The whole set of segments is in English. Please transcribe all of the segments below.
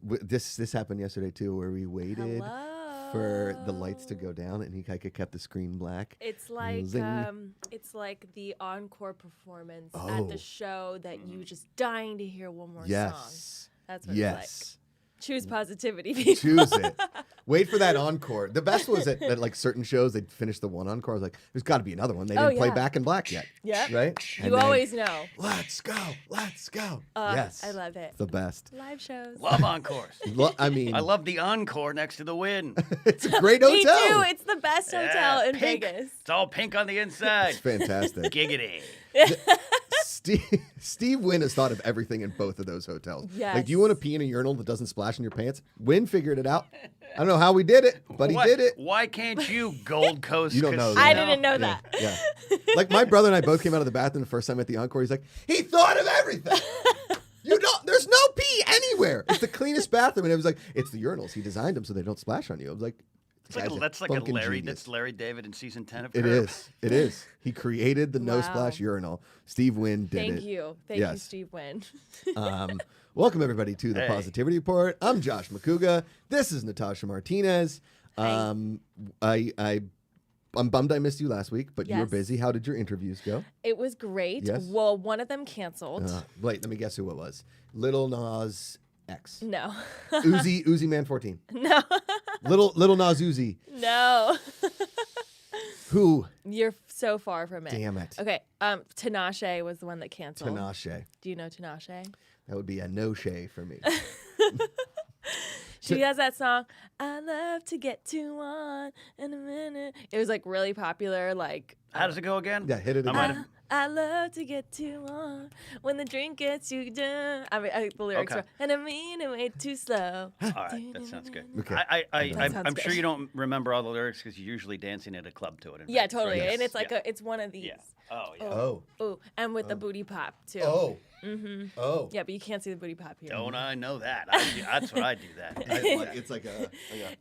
This happened yesterday too, where we waited for the lights to go down, and he kept the screen black. It's like the encore performance at the show that you just dying to hear one more song. That's what it's like. Choose positivity, people. Choose it. Wait for that encore. The best was at like certain shows, they'd finish the one encore. I was like, there's got to be another one. They didn't play Back in Black yet. Yeah. Right? You always know. Let's go. Let's go. Yes. I love it. The best. Live shows. Love encores. I mean, I love the encore next to the Wind. It's a great hotel. Me too. It's the best hotel in pink. Vegas. It's all pink on the inside. It's fantastic. Giggity. Steve Wynn has thought of everything in both of those hotels. Yes. Like, do you want to pee in a urinal that doesn't splash in your pants? Wynn figured it out. I don't know how we did it, but he did it. Why can't you, Gold Coast? You don't know that. I didn't know that. Yeah. Like, my brother and I both came out of the bathroom the first time at the encore. He's like, he thought of everything. There's no pee anywhere. It's the cleanest bathroom. And it was like, it's the urinals. He designed them so they don't splash on you. I was like, that's like that's Larry David in season 10 of Curb. It is. He created the no splash urinal. Steve Wynn did Thank it. you, Steve Wynn. Welcome everybody to the Positivity Report. I'm Josh Macuga. This is Natasha Martinez. I'm bummed I missed you last week, but you were busy. How did your interviews go? It was great. Yes? Well, one of them canceled. Wait, let me guess who it was. Lil Nas X. No. Uzi Man 14. No. Little Nas Uzi. No. Who? You're so far from it. Damn it. Okay. Tinashe was the one that canceled. Tinashe. Do you know Tinashe? That would be a no-shay for me. She has that song, I love to get to one in a minute. It was like really popular. Like, how does it go again? Yeah, hit it again. I love to get to one when the drink gets you done. The lyrics are, and I mean it way too slow. All right, that sounds good. Okay. I'm sure you don't remember all the lyrics because you're usually dancing at a club to it. Yeah, totally. Yes. And it's like it's one of these. Yeah. Oh, yeah. Oh. And with the booty pop, too. Oh. Mm-hmm. Oh. Yeah, but you can't see the booty pop here. Don't I know that? That's what I do that. It's like a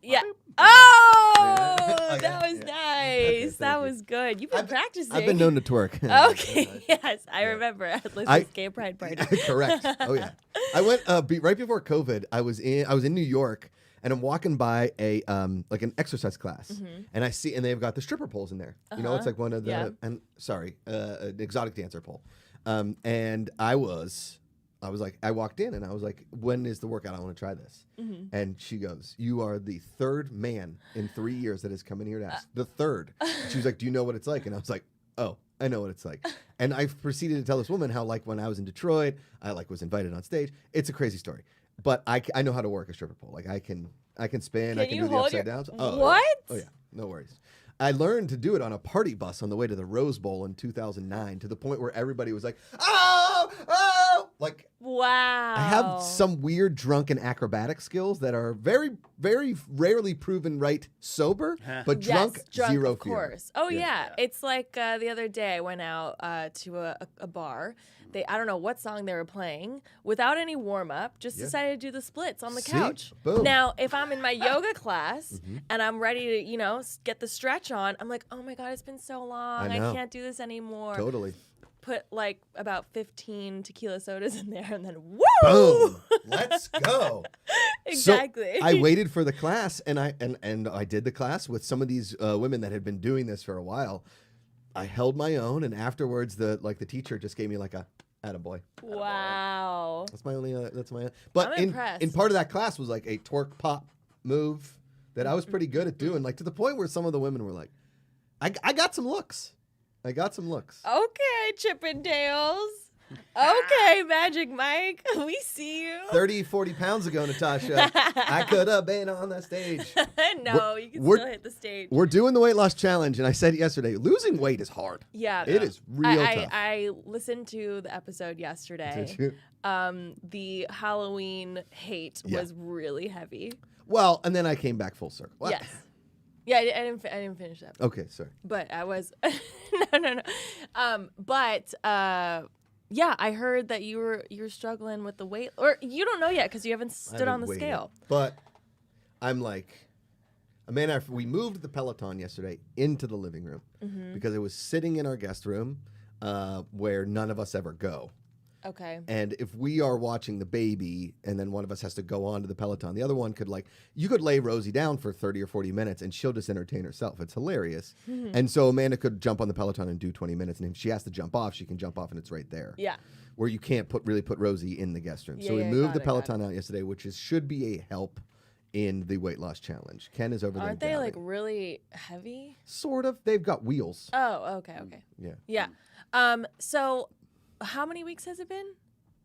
yeah. Oh, Yeah. that was nice. That was good. You've been practicing. I've been known to twerk. Okay, yes. I remember at Lizzie's gay pride party. Correct. Oh, yeah. I went right before COVID. I was in New York, and I'm walking by a like an exercise class, and and they've got the stripper poles in there. You know, it's like one of the an exotic dancer pole. And I walked in and I was like, when is the workout? I want to try this. And she goes, you are the third man in 3 years that has come in here to ask. The third. And she was like, do you know what it's like? And I was like, oh, I know what it's like. And I proceeded to tell this woman how, like, when I was in Detroit, I was invited on stage. It's a crazy story. But I know how to work a stripper pole. Like, I can spin, I can do the upside downs. Oh, what? Oh, yeah. No worries. I learned to do it on a party bus on the way to the Rose Bowl in 2009 to the point where everybody was like, oh, like, wow. I have some weird drunken acrobatic skills that are very, very rarely proven right sober, but drunk, zero of fear. Course. Oh, yeah. It's like the other day I went out to a bar. I don't know what song they were playing. Without any warm-up, just decided to do the splits on the couch. Boom. Now, if I'm in my yoga class and I'm ready to, get the stretch on, I'm like, oh my God, it's been so long. I can't do this anymore. Totally. Put like about 15 tequila sodas in there and then woo! Boom. Let's go. Exactly. So I waited for the class and I did the class with some of these women that had been doing this for a while. I held my own, and afterwards, the teacher just gave me like a attaboy. Wow. That's my only. But I'm impressed. in part of that class was like a twerk pop move that I was pretty good at doing, like to the point where some of the women were like, I got some looks. Okay, Chippendales. Okay, Magic Mike. We see you. 30, 40 pounds ago, Natasha, I could have been on that stage. No, you can still hit the stage. We're doing the weight loss challenge, and I said yesterday, losing weight is hard. Yeah. It is real tough. I listened to the episode yesterday. Did you? The Halloween hate was really heavy. Well, and then I came back full circle. What? Yes. Yeah, I didn't finish that. Okay, sorry. But I was no. Yeah, I heard that you're struggling with the weight, or you don't know yet because you haven't stood on the scale. But I'm like, Amanda, we moved the Peloton yesterday into the living room because it was sitting in our guest room where none of us ever go. Okay. And if we are watching the baby and then one of us has to go on to the Peloton, the other one could you could lay Rosie down for 30 or 40 minutes and she'll just entertain herself. It's hilarious. And so Amanda could jump on the Peloton and do 20 minutes. And if she has to jump off, she can jump off and it's right there. Yeah. Where you can't put Rosie in the guest room. Yeah, so we yeah, moved the Peloton out yesterday, which should be a help in the weight loss challenge. Ken is over there. Aren't they like really heavy? Sort of. They've got wheels. Oh, okay. Yeah. Yeah. So how many weeks has it been?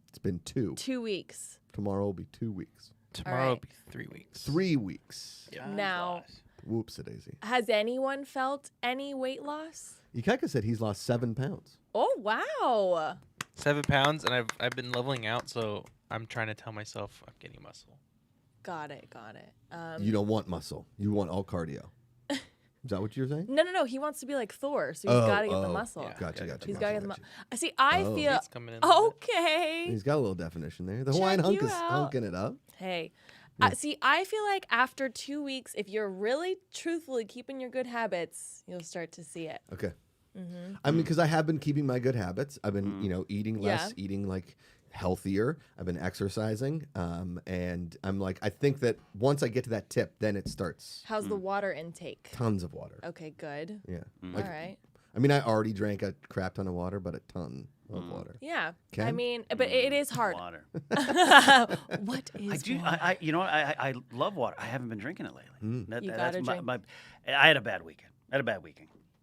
It's been 2. 2 weeks. Tomorrow will be 2 weeks. Tomorrow will be 3 weeks. 3 weeks. Yeah. Now, Whoops-a-daisy. has anyone felt any weight loss? Ikaika said he's lost 7 pounds. Oh, wow. 7 pounds, and I've been leveling out, so I'm trying to tell myself I'm getting muscle. Got it. You don't want muscle. You want all cardio. Is that what you're saying? No. He wants to be like Thor, so he's got to get the muscle. Yeah. Gotcha. He's got to get the muscle. See, I feel It's coming in a little bit. okay. He's got a little definition there. The Hawaiian hunk you is out. hunking it up. Hey. Yeah. See, I feel like after 2 weeks, if you're really truthfully keeping your good habits, you'll start to see it. Okay. I mean, because I have been keeping my good habits. I've been, eating less, Yeah. eating healthier. I've been exercising, and I'm I think that once I get to that tip, then it starts. How's the water intake? Tons of water. Okay, good. Yeah. All right. I mean, I already drank a crap ton of water, but a ton of water. Yeah. Ken? I mean, but it is hard. Water. What is I do. water? You know what? I love water. I haven't been drinking it lately. You gotta drink. I had a bad weekend.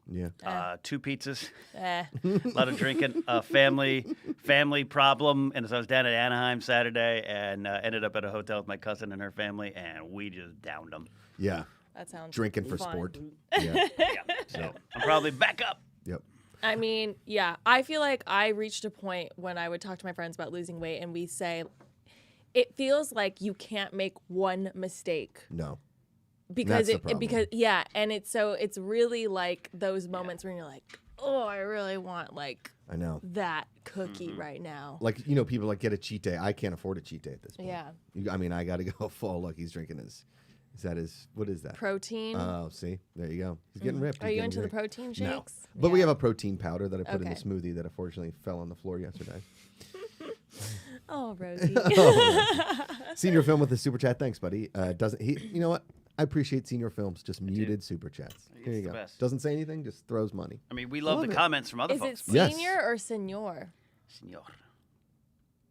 Yeah. 2 pizzas, Eh. a lot of drinking, family problem. And so I was down at Anaheim Saturday and ended up at a hotel with my cousin and her family, and we just downed them. Yeah. That sounds Drinking for fun. sport. Yeah. Yeah, so I'm probably back up. Yep. I mean, yeah, I feel like I reached a point when I would talk to my friends about losing weight, and we say, it feels like you can't make one mistake. No. Because That's the problem. and it's really like those moments when you're like, oh, I really want I know. that cookie right now. People get a cheat day. I can't afford a cheat day at this point. Yeah. I got to go full. Look, he's drinking what is that? Protein. Oh, see? There you go. He's getting ripped. Are He's you getting into the ripped. protein shakes? No. But we Yeah. have a protein powder that I put in the Okay. smoothie that unfortunately fell on the floor yesterday. Oh, Rosie. Senior Film with the super chat. Thanks, buddy. Doesn't he? You know what? I appreciate Senior Films. Just muted super chats. Here you the go. best. Doesn't say anything. Just throws money. I mean, we love the it. comments from other Is it folks. Yes. senior or senor? Senor.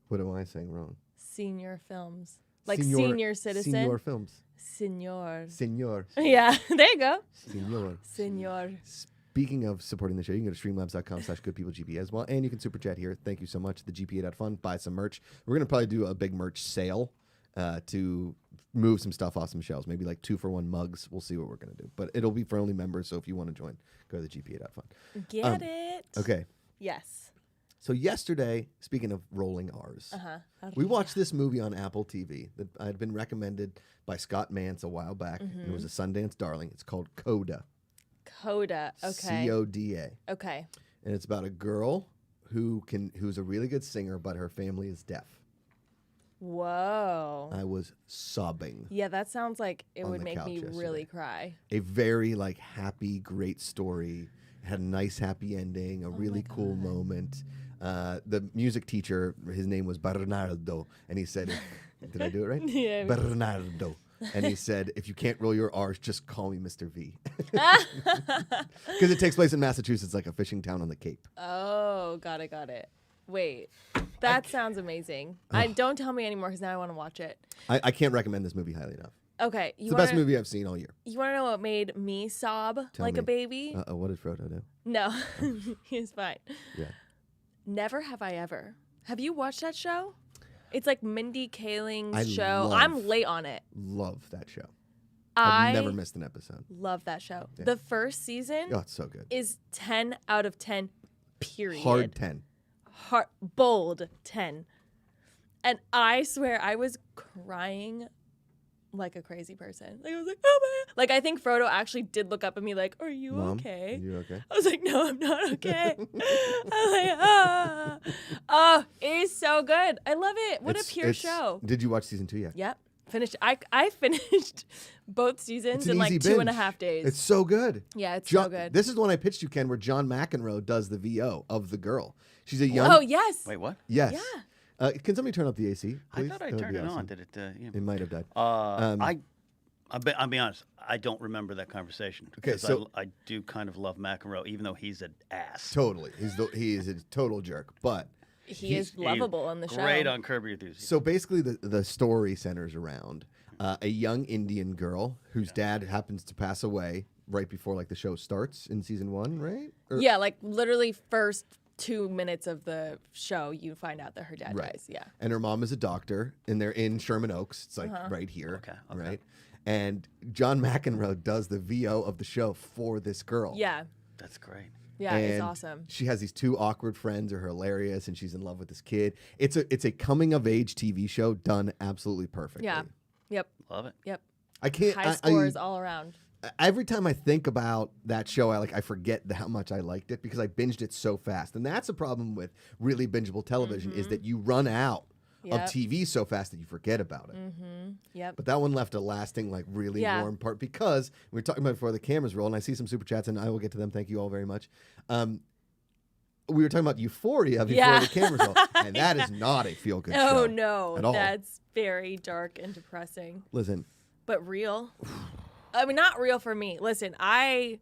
What am I saying wrong? Senior films. Like Senior- senior citizen. Senior Films. Senor. Senor. Yeah, there you go. Senor. Senor. Speaking of supporting the show, you can go to streamlabs.com/goodpeoplegp as well. And you can super chat here. Thank you so much. The GPA.fun. Buy some merch. We're going to probably do a big merch sale to move some stuff off some shelves. Maybe 2-for-1 mugs. We'll see what we're going to do. But it'll be for only members. So if you want to join, go to the GPA.fun. Get it. Okay. Yes. So yesterday, speaking of rolling R's, we watched this movie on Apple TV that had been recommended by Scott Mance a while back. And it was a Sundance darling. It's called Coda. Coda. Okay. Coda. Okay. And it's about a girl who's a really good singer, but her family is deaf. Whoa. I was sobbing. Yeah, that sounds like it on would the make couch me yesterday. really cry. A very happy, great story. It had a nice happy ending, a really cool moment. The music teacher, his name was Bernardo, and he said, did I do it right? Yeah. Bernardo. And he said, if you can't roll your R's, just call me Mr. V. Because it takes place in Massachusetts, like a fishing town on the Cape. Oh, got it. Wait, that sounds amazing. Don't tell me anymore because now I want to watch it. I can't recommend this movie highly enough. Okay. It's the best movie I've seen all year. You want to know what made me sob like me. a baby? What did Frodo do? No, he's fine. Yeah. Never Have I Ever. Have you watched that show? It's like Mindy Kaling's I show. love- I'm late on it. Love that show. I I've never missed an episode. love that show. Yeah. The first season Oh, it's so good. is 10 out of 10, period. Hard 10. Bold 10. And I swear I was crying like a crazy person. I was like, oh my. I think Frodo actually did look up at me like, are you Mom, okay? You okay? I was like, no, I'm not okay. I'm like, ah. Oh, it is so good. I love it. What a pure show. Did you watch season 2 yet? Yep. finished. I finished both seasons in like easy 2.5 days. It's so good. Yeah, it's so good. This is the one I pitched you, Ken, where John McEnroe does the VO of the girl. She's a young. Oh yes. Wait, what? Yes. Yeah. Can somebody turn up the AC, please? I thought I That would turned be it awesome. on. Did it? It might have died. I'll be honest. I don't remember that conversation. Okay, because so- I do kind of love McEnroe, even though he's an ass. Totally. He is a total jerk. But He is lovable on the show. Great on Curb Your Enthusiasm. so basically, the story centers around a young Indian girl whose dad happens to pass away right before like the show starts in season 1, right? Yeah, like literally first 2 minutes of the show, you find out that her dad dies. Yeah. And her mom is a doctor, and they're in Sherman Oaks. It's like right here. Okay. Right? And John McEnroe does the VO of the show for this girl. Yeah. That's great. Yeah, it's And awesome. She has these 2 awkward friends who are hilarious, and she's in love with this kid. It's a coming of age TV show done absolutely perfectly. Yeah. Yep. Love it. Yep. I can't. High scores all around. Every time I think about that show, I forget how much I liked it because I binged it so fast, and that's a problem with really bingeable television is that you run out of TV so fast that you forget about it. Yep. But that one left a lasting, like, really warm part because we were talking about before the cameras roll, and I see some super chats, and I will get to them. Thank you all very much. We were talking about Euphoria before the cameras roll, and that is not a feel-good show. Oh no, at all. that's very dark and depressing, Listen, but real. I mean, not real for me. Listen, I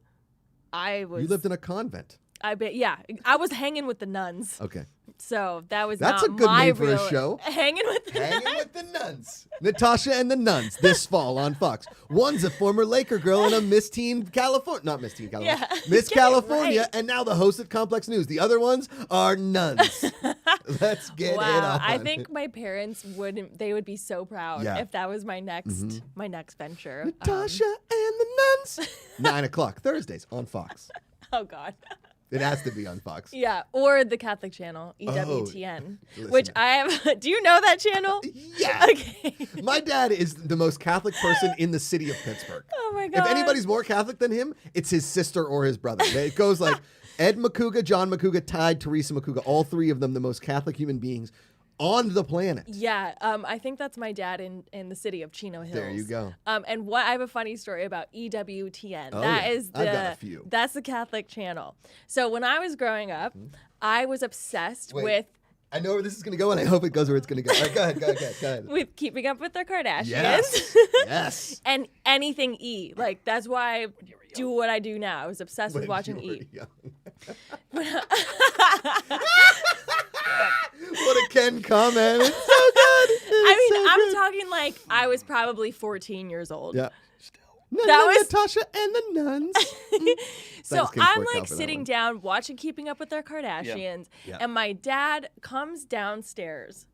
was. you lived in a convent. I bet. Yeah, I was hanging with the nuns. Okay. So that was That's not a good my name for a real- show. Hanging with the Hanging nuns. with the Nuns. Natasha and the Nuns this fall on Fox. One's a former Laker girl and a Miss Teen California. Not Miss Teen California. Yeah. Miss Get it California right. and now the host at Complex News. The other ones are nuns. Let's get it Wow, on. I think my parents wouldn't. They would be so proud Yeah. if that was my next venture. Natasha and the Nuns. 9 o'clock Thursdays on Fox. Oh God. It has to be on Fox. Yeah, or the Catholic channel EWTN, listen. which I have. Do you know that channel? Yeah. Okay. My dad is the most Catholic person in the city of Pittsburgh. Oh my God. If anybody's more Catholic than him, it's his sister or his brother. It goes like Ed Macuga, John Macuga, Tide, Teresa Macuga, all 3 of them the most Catholic human beings on the planet. Yeah, I think that's my dad in the city of Chino Hills. There you go. And what I have a funny story about EWTN. Oh, That yeah. is I've got a few. That's the Catholic channel. So when I was growing up, I was obsessed Wait. with I know where this is going to go, and I hope it goes where it's going to go. All right, go ahead. with Keeping Up with the Kardashians. Yes. Yes. And anything E. Like that's why I do what I do now. I was obsessed with When watching you were E. young. What a Ken comment. It's so good. I mean, I'm talking like I was probably 14 years old. Yeah. That was- Natasha and the Nuns. So Thanks, Ken I'm Portal, like for that sitting one. down watching Keeping Up with the Kardashians, Yeah. and my dad comes downstairs.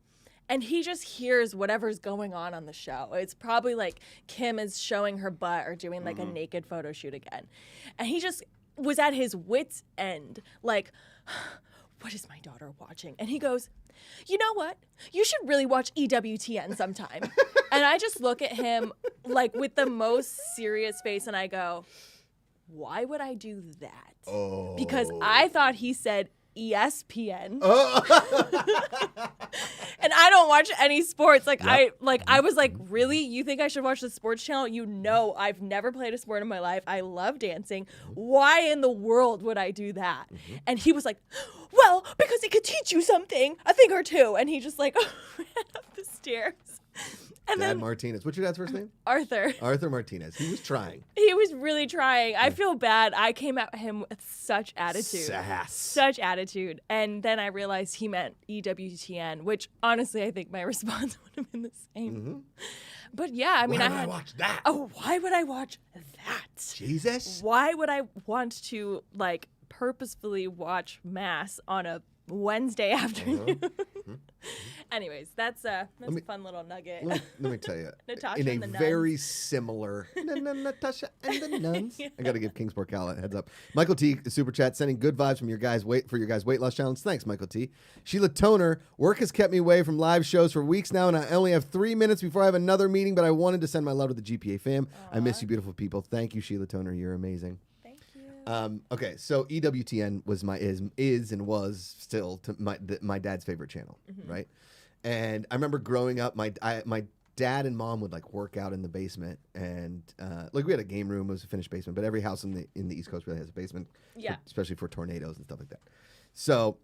And he just hears whatever's going on the show. It's probably like Kim is showing her butt or doing like a naked photo shoot again. And he just was at his wit's end, like, what is my daughter watching? And he goes, you know what? You should really watch EWTN sometime. And I just look at him like with the most serious face and I go, why would I do that? Oh. Because I thought he said ESPN. And I don't watch any sports. Like I was like, really? You think I should watch the sports channel? You know I've never played a sport in my life. I love dancing. Why in the world would I do that? And he was like, well, because it could teach you something, a thing or two. And he just like ran up the stairs. And Dad then Martinez. What's your dad's first name? Arthur. Arthur Martinez. He was trying. He was really trying. I feel bad. I came at him with such attitude. Sass. Such attitude. And then I realized he meant EWTN, which honestly I think my response would have been the same. But yeah, I mean, Why I would I had. watch that? Oh, why would I watch that? Jesus. Why would I want to like purposefully watch Mass on a Wednesday afternoon? Anyways, that's a fun little nugget. Let me tell you. Natasha in a and the Nuns. very similar Natasha and the Nuns. I got to give Kingsport Cal a heads up. Michael T. super chat sending good vibes from your guys weight loss challenge. Thanks, Michael T. Sheila Toner, work has kept me away from live shows for weeks now, and I only have 3 minutes before I have another meeting. But I wanted to send my love to the GPA fam. I miss you, beautiful people. Thank you, Sheila Toner. You're amazing. Okay, so EWTN was is and was still my dad's favorite channel, right? And I remember growing up, my dad and mom would like work out in the basement, and like we had a game room. It was a finished basement, but every house in the East Coast really has a basement, especially for tornadoes and stuff like that. So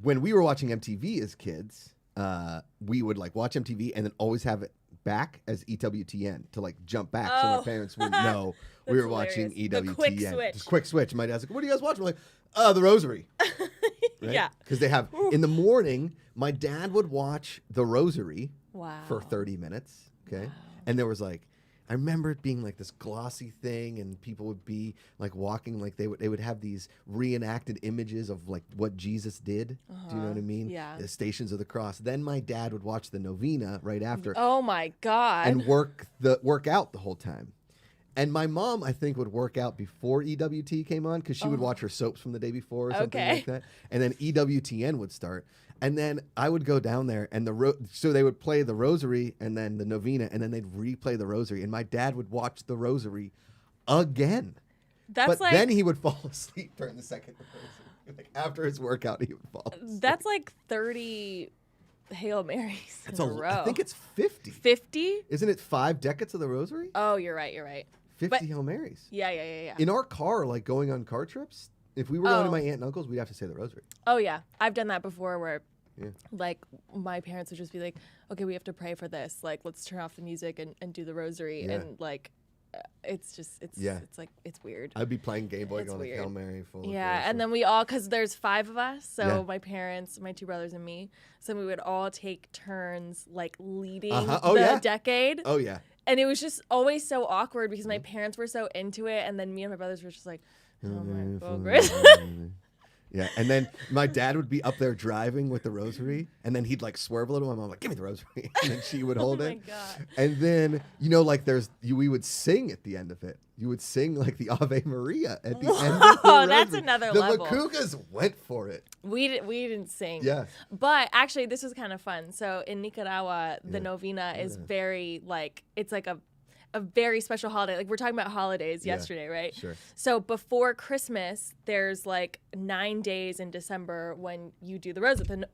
when we were watching MTV as kids, we would like watch MTV and then always have it back as EWTN to like jump back so my parents wouldn't know we were watching EWTN. The quick switch. Just quick switch. My dad's like, "What are you guys watching?" We're like, "The Rosary." Right? Yeah. Because they have in the morning, my dad would watch The Rosary Wow. for 30 minutes. Okay. Wow. And there was like, I remember it being like this glossy thing, and people would be like walking, like they would have these reenacted images of like what Jesus did. Do you know what I mean? Yeah. The Stations of the Cross. Then my dad would watch the novena right after Oh my God. and work out the whole time. And my mom, I think, would work out before EWT came on because she would watch her soaps from the day before or something like that. And then EWTN would start. And then I would go down there, and so they would play the Rosary and then the novena, and then they'd replay the Rosary. And my dad would watch the Rosary again. That's but then he would fall asleep during the second Rosary. Like after his workout, he would fall asleep. That's like 30 Hail Marys That's in a row. I think it's 50. 50? Isn't it 5 decades of the Rosary? Oh, you're right. 50 Hail Marys. Yeah. In our car, like going on car trips, if we were going to my aunt and uncle's, we'd have to say the Rosary. Oh, yeah. I've done that before where, like, my parents would just be like, okay, we have to pray for this. Like, let's turn off the music and do the Rosary. Yeah. And, like, it's like, it's weird. I'd be playing Game Boy It's going weird. like Hail Mary full. Yeah, and then we all, because there's 5 of us, so Yeah. my parents, my 2 brothers, and me, so we would all take turns, like, leading Oh, the yeah? decade. Oh yeah. And it was just always so awkward because my parents were so into it, and then me and my brothers were just like, oh my God. Yeah, and then my dad would be up there driving with the Rosary, and then he'd like swerve a little. My mom would like, "Give me the Rosary," and then she would hold Oh it. my God. And then like we would sing at the end of it. You would sing like the Ave Maria at the end of the Whoa, that's Rosary. another the level. Macugas went for it. We didn't sing. Yeah. But actually, this was kind of fun. So in Nicaragua, the novena is very like, it's like a very special holiday. Like we're talking about holidays yesterday, right? Sure. So before Christmas, there's like 9 days in December when you do the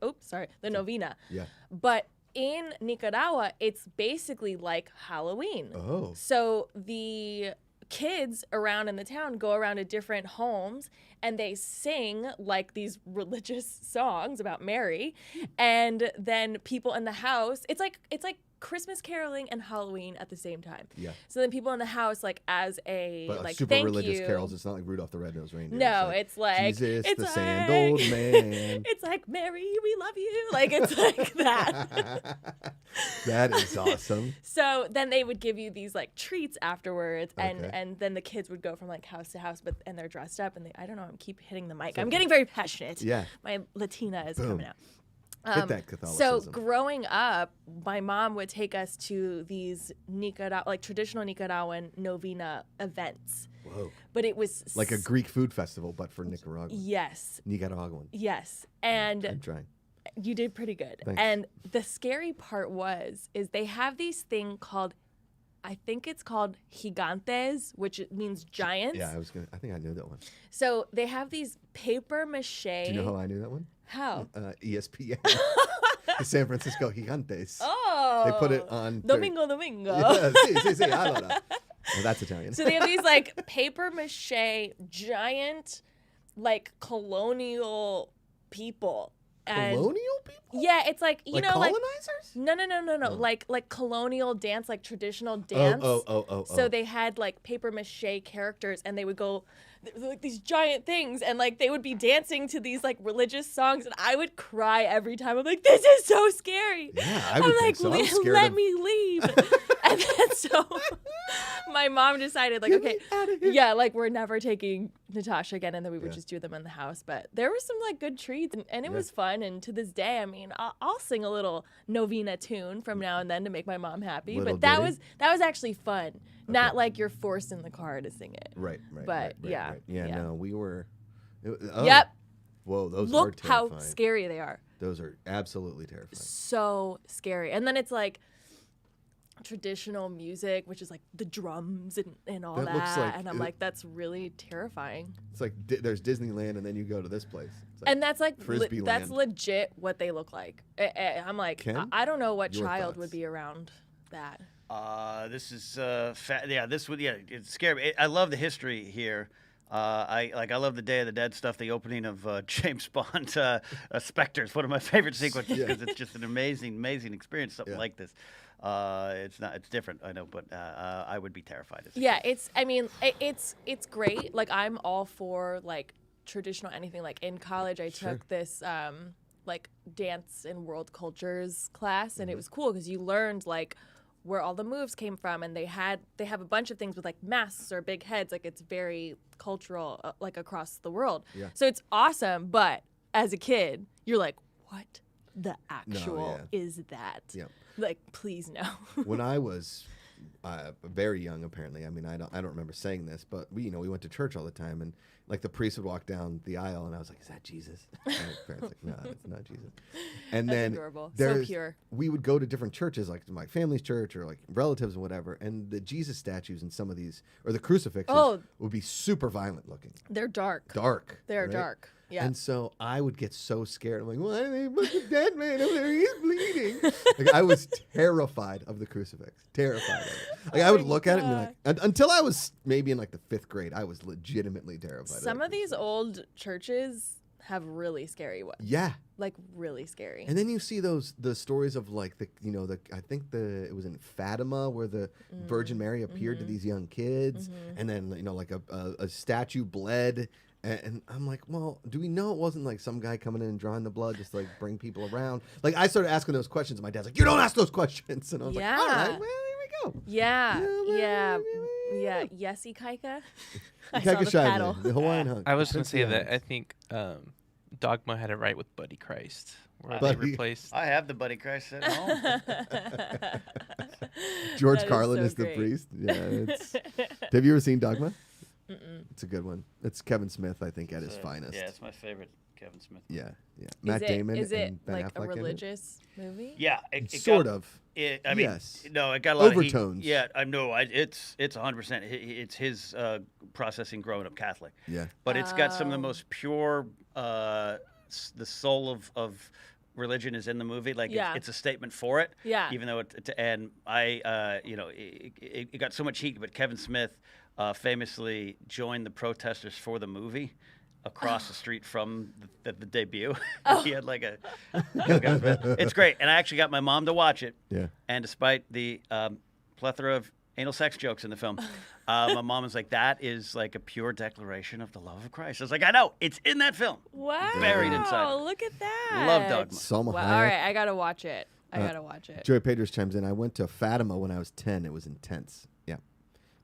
the novena. Yeah. But in Nicaragua, it's basically like Halloween. Oh. So the kids around in the town go around to different homes and they sing like these religious songs about Mary, and then people in the house, it's like Christmas caroling and Halloween at the same time. Yeah. So then people in the house, like as a But like super thank religious you. carols. It's not like Rudolph the Red-Nosed Reindeer. No, it's like Jesus, it's the like, sand old man. It's like Mary, we love you. Like it's like that. That is awesome. So then they would give you these like treats afterwards, and Okay. and then the kids would go from like house to house, and they're dressed up, and I don't know, I'm keep hitting the mic. I'm getting very passionate. Yeah. My Latina is Boom. coming out. Hit that So Catholicism. growing up, my mom would take us to these traditional Nicaraguan novena events. Whoa. But it was Like a Greek food festival, but for Nicaragua. Yes. Nicaraguan. Yes. I'm And trying. you did pretty good. Thanks. And the scary part is they have these thing called, I think it's called gigantes, which means giants. Yeah, I think I knew that one. So they have these paper mache. Do you know how I knew that one? How? ESPN. The San Francisco Gigantes. Oh. They put it on. their- Domingo. Yeah, sí, allora. Well, that's Italian. So they have these like paper mache giant, like colonial people. And Colonial people? yeah, it's like you Like know, like colonizers? no, like colonial dance, like traditional dance. Oh. So they had like paper mache characters, and they would go like these giant things, and like they would be dancing to these like religious songs, and I would cry every time. I'm like, this is so scary. Yeah, I would I'm think like, so. I'm scared let of- me leave. And then so my mom decided, like, Get okay, me outta here. yeah, like we're never taking Natasha again, and then we would Yeah. just do them in the house. But there were some like good treats, and it Yeah. was fun. And to this day, I mean, I'll sing a little novena tune from now and then to make my mom happy. Little But that ditty? was actually fun, not like you're forced in the car to sing it. Right. But, right, yeah, right. Yeah, yeah. no, we were. Yep. Whoa, those are Look terrifying. how scary they are. Those are absolutely terrifying. So scary. And then it's like, traditional music, which is like the drums and all That that. looks like And I'm like, that's really terrifying. It's like there's Disneyland, and then you go to this place. It's And that's like Frisbee that's land. legit what they look like. I'm like, Ken? I don't know what Your child thoughts? would be around that. This is it's scary. I love the history here. I love the Day of the Dead stuff. The opening of James Bond Spectre is one of my favorite sequences because it's just an amazing experience. Something like this. It's different. I know, but I would be terrified. It's great. Like I'm all for like traditional anything. Like in college, I took this like dance and world cultures class, and it was cool because you learned like where all the moves came from, and they have a bunch of things with like masks or big heads. Like it's very cultural, like across the world. Yeah. So it's awesome. But as a kid, you're like, what the actual is that? Yeah. Like, please no. When I was very young, apparently, I mean, I don't remember saying this, but we went to church all the time, and like the priest would walk down the aisle, and I was like, "Is that Jesus?" And my parents like, "No, it's not Jesus." And That's then adorable. So pure. We would go to different churches, like my family's church or like relatives and whatever, and the Jesus statues in some of these or the crucifixes would be super violent looking. They're dark. They're right? dark. Yeah. And so I would get so scared. I'm like, why are they put the dead man over there? He's bleeding. Like I was terrified of the crucifix. Terrified of it. Like I would look at it and be like, until I was maybe in like the 5th grade, I was legitimately terrified. Some of these old churches have really scary ones. Yeah. Like really scary. And then you see the stories of like I think it was in Fatima where the Virgin Mary appeared to these young kids, and then like a statue bled. And I'm like, well, do we know it wasn't like some guy coming in and drawing the blood just to like bring people around? Like I started asking those questions, and my dad's like, you don't ask those questions. And I was like, all right, well, here we go. Yeah. Yesi Kaika. GPACharity, the Hawaiian hunk. I was going to say that I think Dogma had it right with Buddy Christ, where they replaced. I have the Buddy Christ at home. George That is Carlin so is the great. priest. Yeah. Have you ever seen Dogma? It's a good one. It's Kevin Smith, I think, at his finest. Yeah, it's my favorite Kevin Smith. Yeah. Matt Damon Is it and Ben like Affleck a religious movie? Yeah, sort of. I mean, yes. No, it got a lot overtones. of heat. Yeah, I know. It's 100%. It's his processing growing up Catholic. Yeah. But it's got some of the most pure. The soul of religion is in the movie. Like it's a statement for it. Yeah. Even though it got so much heat, but Kevin Smith famously joined the protesters for the movie. Across the street from the debut. He had like it's great. And I actually got my mom to watch it. Yeah. And despite the plethora of anal sex jokes in the film, my mom was like, that is like a pure declaration of the love of Christ. I was like, I know. It's in that film. Wow. Buried inside. Look at that. Love Dogma. Salma Wow. Hayek. All right, I got to watch it. Joey Pedros chimes in. I went to Fatima when I was 10. It was intense. Yeah.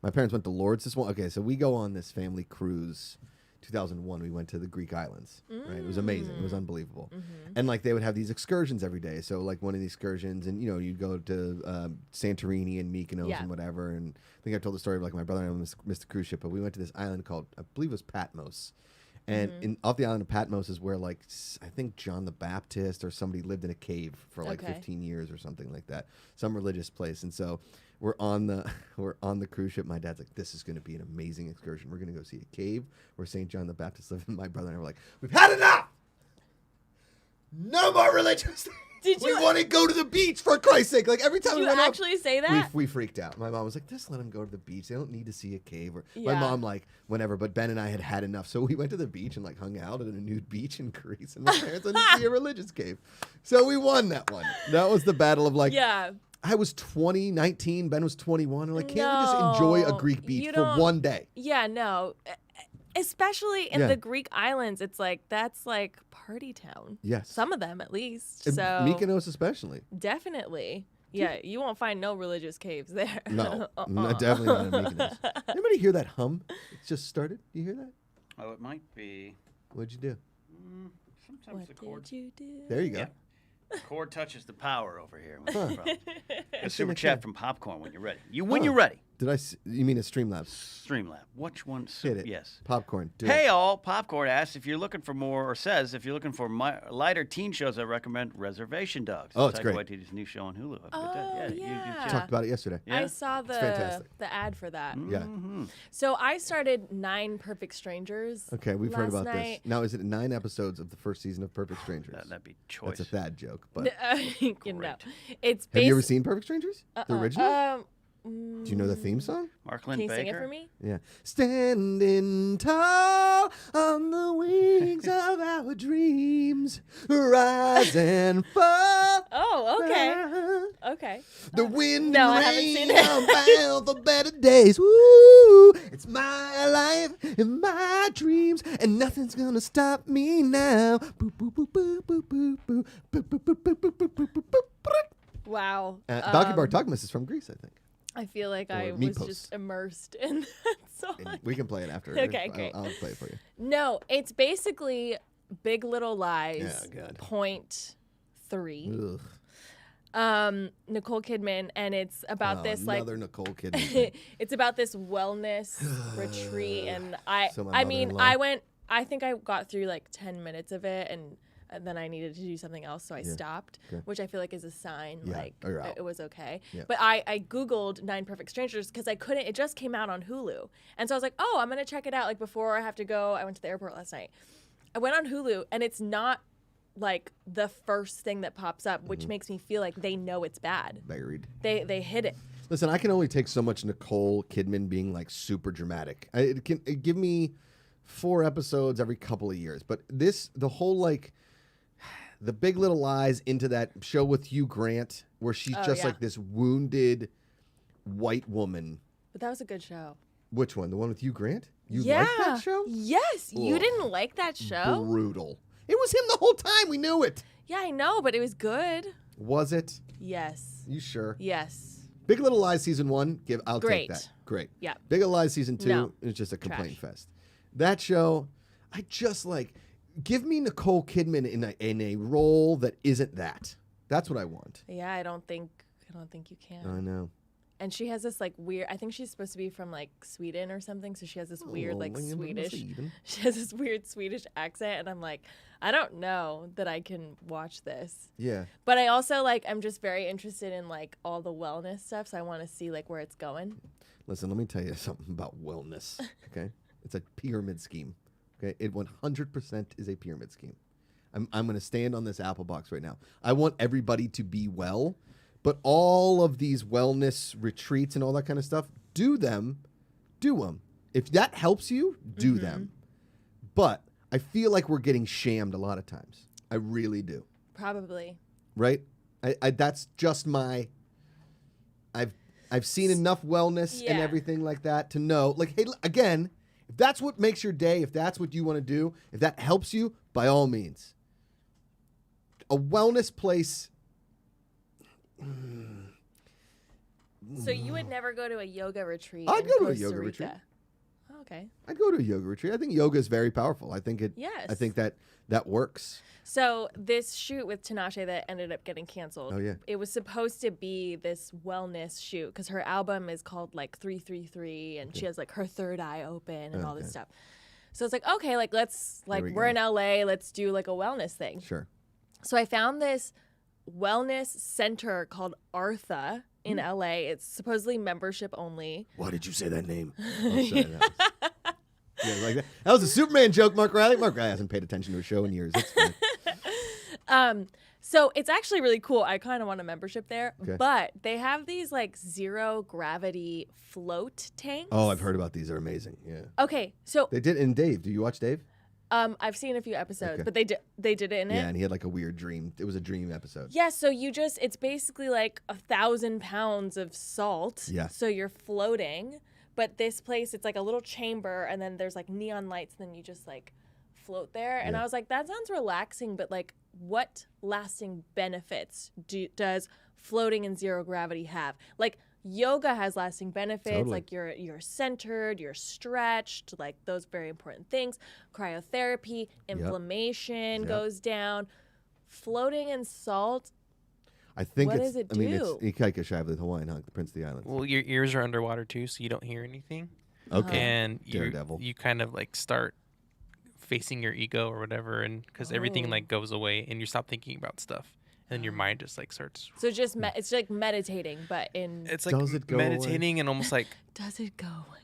My parents went to Lourdes this one. Okay, so we go on this family cruise. 2001, we went to the Greek islands. Right, it was amazing. It was unbelievable. And like they would have these excursions every day. So like one of these excursions, and you'd go to Santorini and Mykonos and whatever. And I think I told the story of like my brother and I missed the cruise ship, but we went to this island called, I believe it was Patmos. And off the island of Patmos is where like I think John the Baptist or somebody lived in a cave for like 15 years or something like that, some religious place. And so we're on the cruise ship. My dad's like, this is going to be an amazing excursion. We're going to go see a cave where St. John the Baptist lived. And my brother and I were like, we've had enough. No more religious. We want to go to the beach for Christ's sake. Like every time Did we you went actually say that? we freaked out. My mom was like, just let them go to the beach. They don't need to see a cave. Or my mom like whenever. But Ben and I had enough, so we went to the beach and like hung out at a nude beach in Greece. And my parents wanted to see a religious cave, so we won that one. That was the battle of like. Yeah. I was 20, 19. Ben was 21. We're like, can't we just enjoy a Greek beach for one day? Yeah, no. Especially in the Greek islands, it's like that's like party town. Yes. Some of them at least. And So Mykonos especially. Definitely. Yeah, you won't find no religious caves there. No, definitely not in Mykonos. Anybody hear that hum? It just started. You hear that? Oh, it might be. What'd you do? Sometimes What the chord. did you do? There you go. Yeah. The cord touches the power over here. Huh. A super chat from Popcorn when you're ready. When you're ready. You mean a Streamlabs? Streamlab. Which one? Hit it. Yes. Popcorn. Do Hey it. all, Popcorn asks if you're looking for more, or says if you're looking for lighter teen shows, I recommend Reservation Dogs. Oh, it's great. Waititi's new show on Hulu. Oh, You yeah. Talked about it yesterday. Yeah. I saw fantastic. the ad for that. Yeah. So I started 9 Perfect Strangers. Okay, we've heard last about night. this. Now, is it 9 episodes of the first season of Perfect Strangers? That'd be choice. That's a Thad joke. But You know, it's have you ever seen Perfect Strangers? The original? Do you know the theme song? Marklyn Can you Baker. sing it for me? Yeah. Standing tall on the wings of our dreams, rise and fall. Oh, okay. Okay. The wind No, I and haven't seen rain it. are bound for better days. Woo! It's my life and my dreams, and nothing's gonna stop me now. Boop, boop, boop, boop, boop, boop, boop, boop, boop, boop, boop, boop, boop, boop, boop. Wow. Doggy Dogmas is from Greece, I think. I feel like I was Mythos. just immersed in that song. We can play it after. Okay, great. I'll play it for you. No, it's basically Big Little Lies. Yeah, God. Point 3. Ugh. Nicole Kidman, and it's about this another Nicole Kidman. it's about this wellness retreat, and So my I mean, mother-in-law. I think I got through like 10 minutes of it, and then I needed to do something else, so I stopped, Okay. which I feel like is a sign, Yeah, like or you're out. it was okay. Yeah. But I Googled 9 Perfect Strangers because I couldn't, it just came out on Hulu. And so I was like, oh, I'm going to check it out, like before I have to go. I went to the airport last night. I went on Hulu, and it's not like the first thing that pops up, which makes me feel like they know it's bad. Buried. They hid it. Listen, I can only take so much Nicole Kidman being like super dramatic. It give me 4 episodes every couple of years, but the whole like the Big Little Lies into that show with Hugh Grant, where she's just yeah. like this wounded white woman. But that was a good show. Which one? The one with Hugh Grant? You yeah. like that show? Yes. You Ugh. didn't like that show? Brutal. It was him the whole time. We knew it. Yeah, I know, but it was good. Was it? Yes. You sure? Yes. Big Little Lies season 1. I'll Great. take that. Great. Yeah. Big Little Lies season 2 No. is just a complaint Trash. fest. That show, I just like. Give me Nicole Kidman in a role that isn't that. That's what I want. Yeah, I don't think you can. I know. And she has this like weird, I think she's supposed to be from like Sweden or something, so she has this weird like Swedish. She has this weird Swedish accent, and I'm like, I don't know that I can watch this. Yeah. But I also like, I'm just very interested in like all the wellness stuff, so I want to see like where it's going. Listen, let me tell you something about wellness. Okay, it's a pyramid scheme. Okay, it 100% is a pyramid scheme. I'm going to stand on this apple box right now. I want everybody to be well, but all of these wellness retreats and all that kind of stuff, do them. If that helps you, do them. But I feel like we're getting shammed a lot of times. I really do. Probably. Right? I that's just my. I've seen enough wellness and Yeah. everything like that to know, like, hey, again, if that's what makes your day, if that's what you want to do, if that helps you, by all means. A wellness place. So you would never go to a yoga retreat? I'd in go to a Costa yoga Rica? retreat. Oh, okay. I'd go to a yoga retreat. I think yoga is very powerful. I think it. Yes. I think that works. So this shoot with Tinashe that ended up getting canceled. Oh, yeah. It was supposed to be this wellness shoot because her album is called like 333, and she has like her third eye open and all this Okay. stuff. So it's like, okay, like let's like we we're go. in LA, let's do like a wellness thing. Sure. So I found this wellness center called Artha in LA. It's supposedly membership only. Why did you say that name? Oh, sorry, like that. That was a Superman joke, Mark Riley. Mark Riley hasn't paid attention to a show in years. It's fine. So it's actually really cool. I kind of want a membership there, Okay. but they have these like 0 gravity float tanks. Oh, I've heard about these. They're amazing. Yeah. Okay, so They did in Dave. Do you watch Dave? I've seen a few episodes, Okay. but they did it in Yeah, it. and he had like a weird dream. It was a dream episode. Yeah, so it's basically like 1,000 pounds of salt. Yeah. So you're floating, but this place, it's like a little chamber, and then there's like neon lights, and then you just like float there. And Yeah. I was like, that sounds relaxing, but like, what lasting benefits does floating in 0 gravity have? Like, yoga has lasting benefits. Totally. Like you're centered, you're stretched, like those very important things. Cryotherapy, inflammation Yep. goes down. Floating in salt. I think What it's. does it I mean, it's do? Ikaika the Hawaiian hunk, the Prince of the Islands. Well, your ears are underwater too, so you don't hear anything. Okay. And Daredevil. you kind of like start facing your ego or whatever, and because everything like goes away, and you stop thinking about stuff, and then your mind just like starts. So just it's like meditating, but in It's like Does it go meditating and almost like does it go away?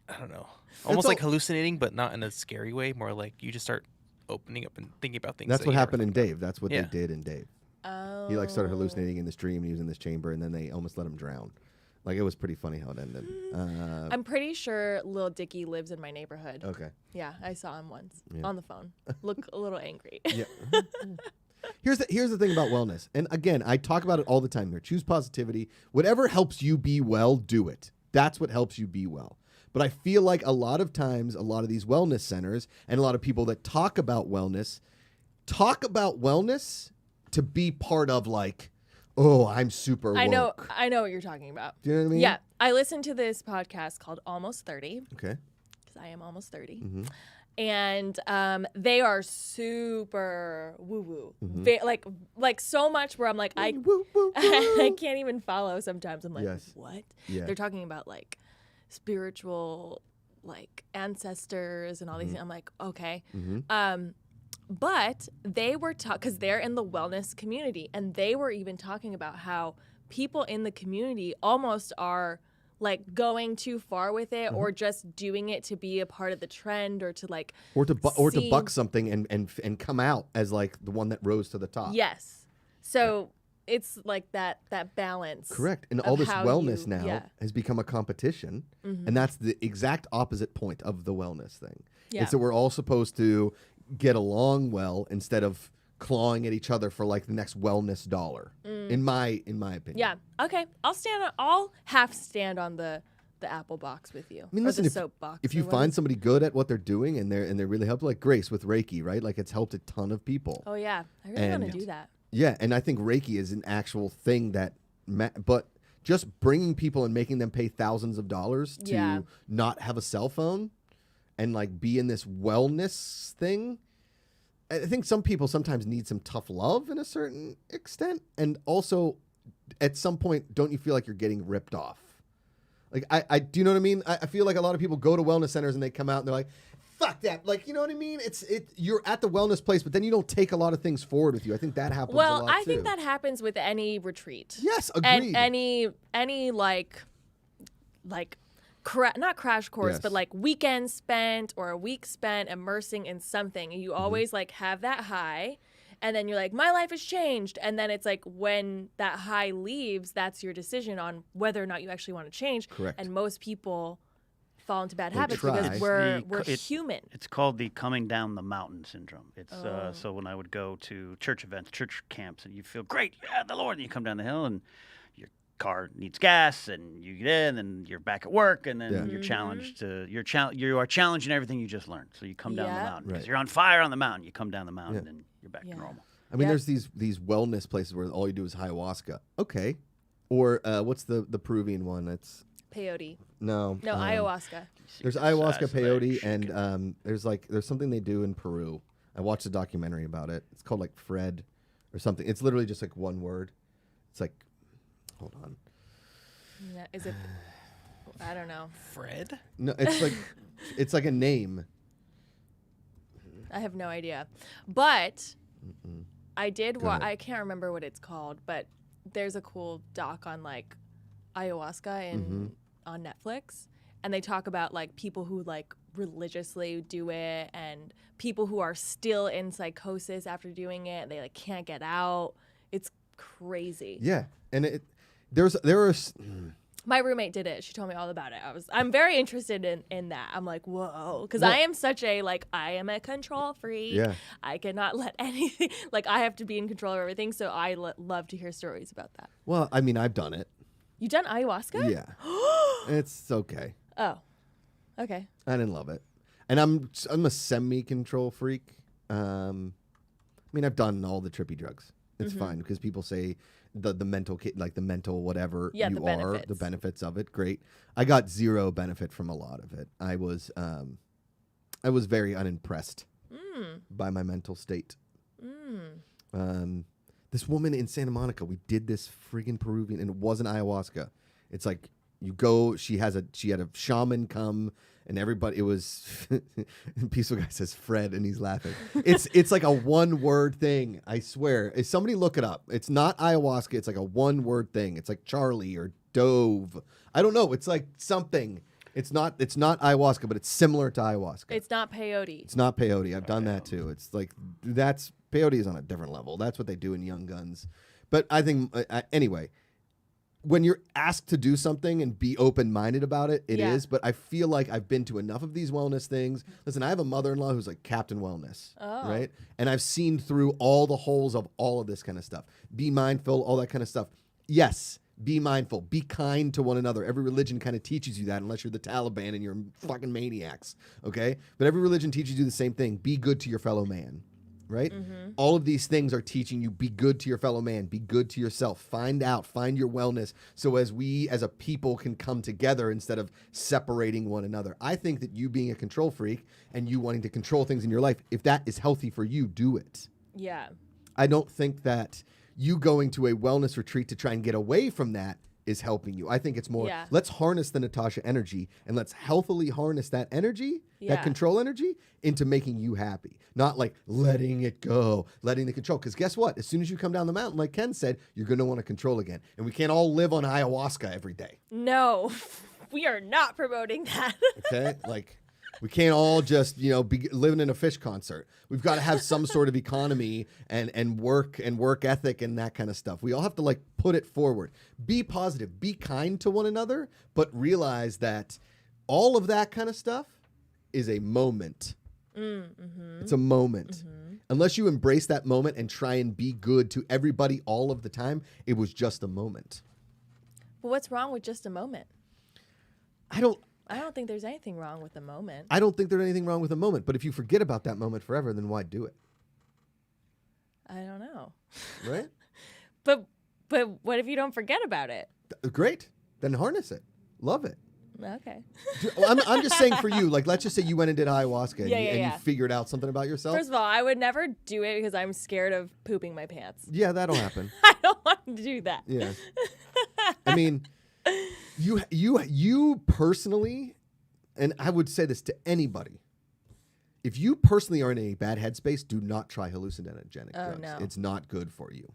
I don't know, almost like hallucinating, but not in a scary way. More like you just start opening up and thinking about things. That's that what you never happened in thought about. Dave. That's what Yeah. they did in Dave. Oh. He like started hallucinating in the stream. And he was in this chamber, and then they almost let him drown. Like it was pretty funny how it ended. I'm pretty sure Lil Dicky lives in my neighborhood. Okay. Yeah, I saw him once Yeah. on the phone. Look a little angry. Yeah. Here's the thing about wellness. And again, I talk about it all the time here. Choose positivity. Whatever helps you be well, do it. That's what helps you be well. But I feel like a lot of times, a lot of these wellness centers and a lot of people that talk about wellness to be part of like, oh, I'm super woke. I know what you're talking about. Do you know what I mean? Yeah, I listened to this podcast called Almost 30 Okay. because I am almost 30. Mm-hmm. And they are super woo woo, Mm-hmm. like so much where I'm like I Woo, woo, I woo. can't even follow. Sometimes I'm like, Yes. what? Yeah. They're talking about like spiritual, like ancestors and all these things. I'm like, okay. Mm-hmm. But they were because they're in the wellness community, and they were even talking about how people in the community almost are like going too far with it, or just doing it to be a part of the trend, or to like Or to see- buck something and come out as like the one that rose to the top. Yes. So it's like that balance. Correct. And of all this how wellness you- now yeah. has become a competition. And that's the exact opposite point of the wellness thing. Yeah. It's that we're all supposed to get along well instead of clawing at each other for like the next wellness dollar. In my opinion. Yeah. Okay. I'll half stand on the Apple box with you. I mean, or listen, the if, soapbox. if you or what find is- somebody good at what they're doing and they're really helpful, like Grace with Reiki, right? Like it's helped a ton of people. Oh yeah, I really want And- to do that. Yeah, and I think Reiki is an actual thing that, but just bringing people and making them pay thousands of dollars to Yeah. not have a cell phone and like be in this wellness thing. I think some people sometimes need some tough love in a certain extent, and also at some point, don't you feel like you're getting ripped off? Like I do you know what I mean? I feel like a lot of people go to wellness centers and they come out and they're like, fuck that. Like, you know what I mean? You're at the wellness place, but then you don't take a lot of things forward with you. I think that happens a Well, lot I too. think that happens with any retreat. Yes, And agreed. any like not crash course, Yes. but like weekend spent or a week spent immersing in something, and you always like have that high, and then you're like, my life has changed, and then it's like when that high leaves, that's your decision on whether or not you actually want to change. Correct. And most people fall into bad They habits try. because It's we're the- human. It's called the coming down the mountain syndrome. It's so when I would go to church events, church camps, and you feel great, yeah, the Lord, and you come down the hill and your car needs gas, and you get in, and you're back at work, and then Yeah. you're challenged to you are challenging everything you just learned. So you come down the Yeah. mountain because Right. you're on fire on the mountain. You come down the mountain, Yeah. and you're back Yeah. to normal. I mean, Yeah. there's these wellness places where all you do is ayahuasca. Okay. Or what's the Peruvian one? It's Peyote. no. Ayahuasca. There's Size ayahuasca, of that peyote, chicken. and there's something they do in Peru. I watched a documentary about it. It's called like Fred or something. It's literally just like one word. It's like, hold on. Yeah, is it? I don't know. Fred? No, it's like it's like a name. I have no idea. But I did Go ahead. I can't remember what it's called, but there's a cool doc on like ayahuasca in on Netflix, and they talk about like people who like religiously do it and people who are still in psychosis after doing it. They like can't get out. It's crazy. Yeah, and there are. My roommate did it. She told me all about it. I'm very interested in that. I'm like, whoa, because Well- I am such a I am a control freak. Yeah. I cannot let anything I have to be in control of everything. So I love to hear stories about that. Well, I mean, I've done it. You done ayahuasca? Yeah, it's okay. Oh, okay. I didn't love it, and I'm a semi-control freak. I mean, I've done all the trippy drugs. It's fine because people say the mental like the mental whatever Yeah, you the are, benefits. the benefits of it. Great. I got zero benefit from a lot of it. I was very unimpressed by my mental state. This woman in Santa Monica, we did this friggin' Peruvian, and it wasn't ayahuasca. It's like you go. She had a shaman come, and everybody. It was Peaceful Guy says Fred, and he's laughing. It's like a 1-word thing. I swear. If somebody look it up. It's not ayahuasca. It's like a 1-word thing. It's like Charlie or Dove. I don't know. It's like something. It's not ayahuasca, but it's similar to ayahuasca. It's not peyote. It's not peyote. I've done that too. It's like peyote is on a different level. That's what they do in Young Guns. But I think anyway, when you're asked to do something and be open-minded about it, it is. But I feel like I've been to enough of these wellness things. Listen, I have a mother-in-law who's like Captain Wellness, right? And I've seen through all the holes of all of this kind of stuff. Be mindful, all that kind of stuff. Yes. Be mindful. Be kind to one another. Every religion kind of teaches you that, unless you're the Taliban and you're fucking maniacs, okay? But every religion teaches you the same thing. Be good to your fellow man, right? Mm-hmm. All of these things are teaching you be good to your fellow man. Be good to yourself. Find your wellness so as we as a people can come together instead of separating one another. I think that you being a control freak and you wanting to control things in your life, if that is healthy for you, do it. Yeah. I don't think that you going to a wellness retreat to try and get away from that is helping you. I think it's more, let's harness the Natasha energy and let's healthily harness that energy, that control energy, into making you happy. Not like letting it go, letting the control. Because guess what? As soon as you come down the mountain, like Ken said, you're going to want to control again. And we can't all live on ayahuasca every day. No, we are not promoting that. Okay? Like, we can't all just, be living in a fish concert. We've got to have some sort of economy and work ethic and that kind of stuff. We all have to like put it forward. Be positive, be kind to one another, but realize that all of that kind of stuff is a moment. Mm-hmm. It's a moment. Mm-hmm. Unless you embrace that moment and try and be good to everybody all of the time, it was just a moment. But what's wrong with just a moment? I don't think there's anything wrong with a moment. I don't think there's anything wrong with a moment. But if you forget about that moment forever, then why do it? I don't know. Right? But what if you don't forget about it? Great. Then harness it. Love it. Okay. I'm just saying for you, like, let's just say you went and did ayahuasca and you figured out something about yourself. First of all, I would never do it because I'm scared of pooping my pants. Yeah, that'll happen. I don't want to do that. Yeah. I mean, you personally, and I would say this to anybody, if you personally are in a bad headspace, do not try hallucinogenic drugs. No. It's not good for you.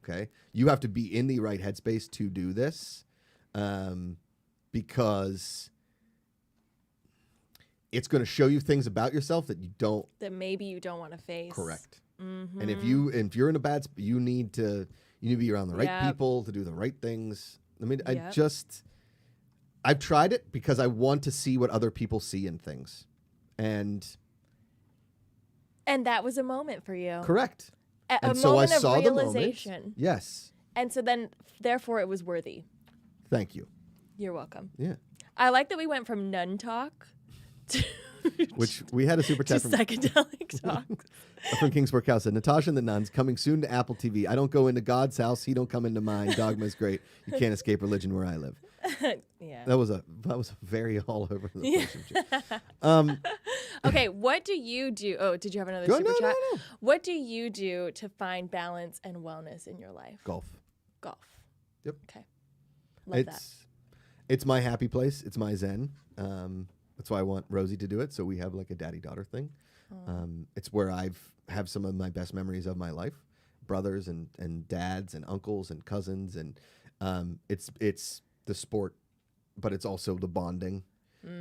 Okay? You have to be in the right headspace to do this. Because it's going to show you things about yourself that maybe you don't want to face. Correct. Mm-hmm. And if you're in a bad you need to be around the right people to do the right things. I mean, I've tried it because I want to see what other people see in things. And that was a moment for you. Correct. A so I moment saw of realization. The moment. Yes. And so then therefore it was worthy. Thank you. You're welcome. Yeah. I like that we went from nun talk to which we had a super chat from psychedelic talk. From Kingsport Cow said, Natasha and the Nuns coming soon to Apple TV. I don't go into God's house. He don't come into mine. Dogma is great. You can't escape religion where I live. Yeah. That was a very all over the place. Okay, what do you do? Oh, did you have another super chat? No. What do you do to find balance and wellness in your life? Golf. Yep. Okay. Love that. It's my happy place. It's my zen. That's why I want Rosie to do it. So we have like a daddy-daughter thing. It's where have some of my best memories of my life, brothers and dads and uncles and cousins, and it's the sport, but it's also the bonding,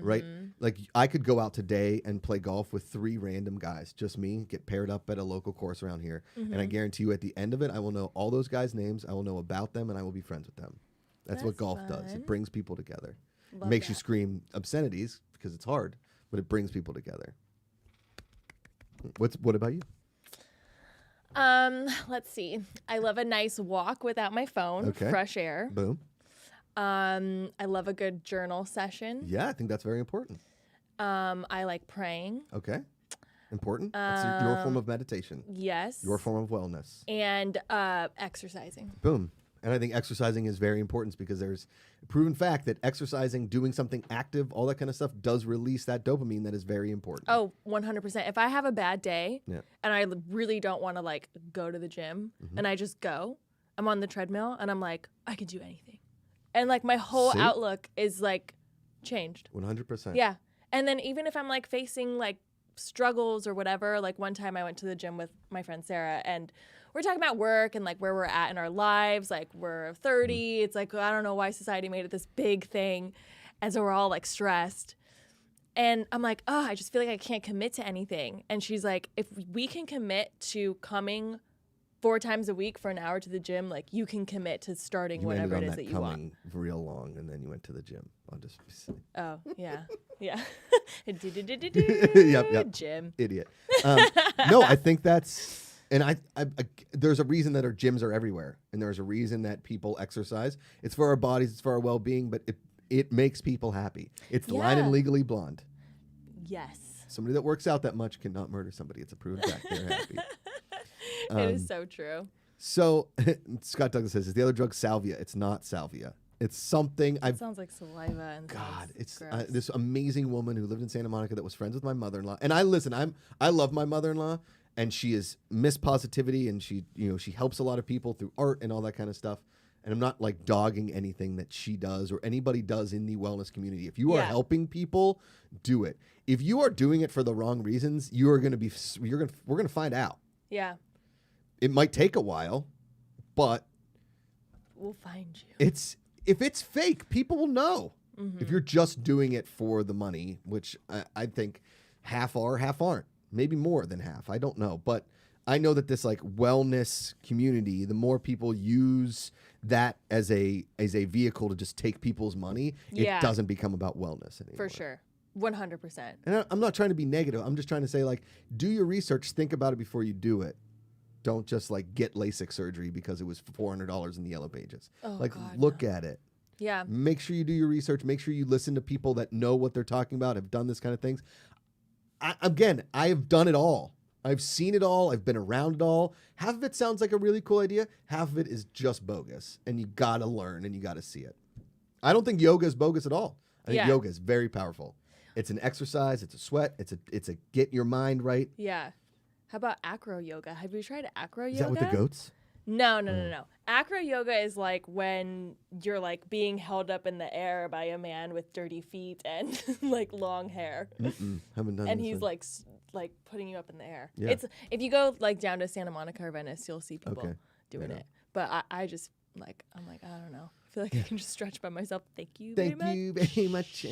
right? Like I could go out today and play golf with 3 random guys, just me, get paired up at a local course around here, and I guarantee you at the end of it, I will know all those guys' names, I will know about them, and I will be friends with them. That's what golf does. It brings people together. It makes you scream obscenities because it's hard, but it brings people together. What about you? Let's see. I love a nice walk without my phone. Okay. Fresh air. Boom. I love a good journal session. Yeah, I think that's very important. I like praying. Okay. Important. It's your form of meditation. Yes. Your form of wellness. And exercising. Boom. And I think exercising is very important because there's a proven fact that exercising, doing something active, all that kind of stuff does release that dopamine that is very important. Oh, 100%. If I have a bad day and I really don't want to like go to the gym and I just go, I'm on the treadmill and I'm like, I can do anything. And like my whole outlook is like changed. 100%. Yeah. And then even if I'm like facing like struggles or whatever, like one time I went to the gym with my friend Sarah and we're talking about work and like where we're at in our lives. Like we're 30. It's like, I don't know why society made it this big thing. And so we're all like stressed. And I'm like, oh, I just feel like I can't commit to anything. And she's like, if we can commit to coming 4 times a week for an hour to the gym, like you can commit to starting whatever it is that you want. Coming real long, and then you went to the gym. I'll just say. Oh, yeah. Yeah. Yep. Gym. Idiot. No, I think that's... And I there's a reason that our gyms are everywhere, and there's a reason that people exercise. It's for our bodies, it's for our well-being, but it makes people happy. It's the line in Legally Blonde. Yes. Somebody that works out that much cannot murder somebody. It's a proven fact. They're happy. It is so true. So Scott Douglas says, is the other drug salvia? It's not salvia. It's something It sounds like saliva and God, it's gross. this amazing woman who lived in Santa Monica that was friends with my mother-in-law. And I love my mother-in-law. And she is Miss Positivity, and she helps a lot of people through art and all that kind of stuff. And I'm not like dogging anything that she does or anybody does in the wellness community. If you are helping people, do it. If you are doing it for the wrong reasons, we're going to find out. Yeah. It might take a while, but we'll find you. If it's fake, people will know. Mm-hmm. If you're just doing it for the money, which I think half are, half aren't. Maybe more than half. I don't know. But I know that this like wellness community, the more people use that as a vehicle to just take people's money, it doesn't become about wellness anymore. For sure. 100%. And I'm not trying to be negative. I'm just trying to say, like, do your research. Think about it before you do it. Don't just like get LASIK surgery because it was $400 in the Yellow Pages. Oh, like, God, look at it. Yeah. Make sure you do your research. Make sure you listen to people that know what they're talking about, have done this kind of things. I have done it all. I've seen it all. I've been around it all. Half of it sounds like a really cool idea. Half of it is just bogus. And you got to learn and you got to see it. I don't think yoga is bogus at all. I think yoga is very powerful. It's an exercise. It's a sweat. It's a get your mind right. Yeah. How about acro yoga? Have you tried acro yoga? Is that with the goats? No. Acro yoga is like when you're like being held up in the air by a man with dirty feet and like long hair. Haven't done and this he's one. like putting you up in the air. Yeah. It's if you go like down to Santa Monica or Venice, you'll see people doing Yeah. it. But I just like I'm like, I don't know. I feel like I can just stretch by myself. Thank you Thank very you much. very much.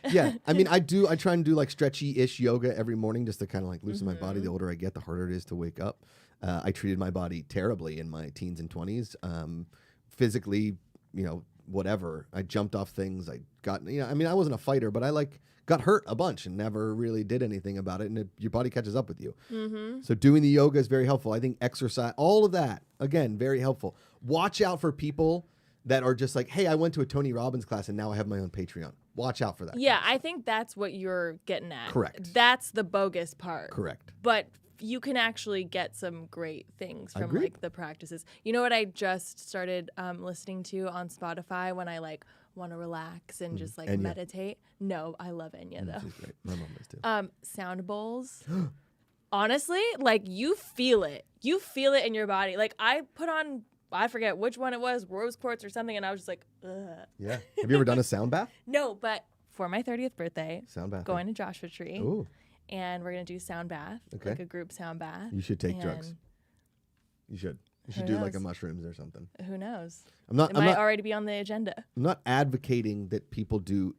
Yeah, I mean, I try and do like stretchy-ish yoga every morning just to kind of like loosen my body. The older I get, the harder it is to wake up. I treated my body terribly in my teens and 20s. Physically, whatever. I jumped off things. I got, I mean, I wasn't a fighter, but I like got hurt a bunch and never really did anything about it. And your body catches up with you. Mm-hmm. So doing the yoga is very helpful. I think exercise, all of that, again, very helpful. Watch out for people that are just like, hey, I went to a Tony Robbins class and now I have my own Patreon. Watch out for that. Yeah, I think that's what you're getting at. Correct. That's the bogus part. Correct. But you can actually get some great things from Agreed. like the practices. You know what I just started listening to on Spotify when I like want to relax and just like Enya. meditate? No, I love Enya though. She's great. My mom does too. Sound bowls. Honestly, like you feel it. You feel it in your body. Like I put on, I forget which one it was, rose quartz or something, and I was just like, ugh. Yeah. Have you ever done a sound bath? No, but for my 30th birthday, Sound bath. going to Joshua Tree. Ooh. And we're going to do sound bath, Okay. like a group sound bath. You should take drugs. And You should. You should Who do like a knows? mushrooms or something. Who knows? I'm not already be on the agenda. I'm not advocating that people do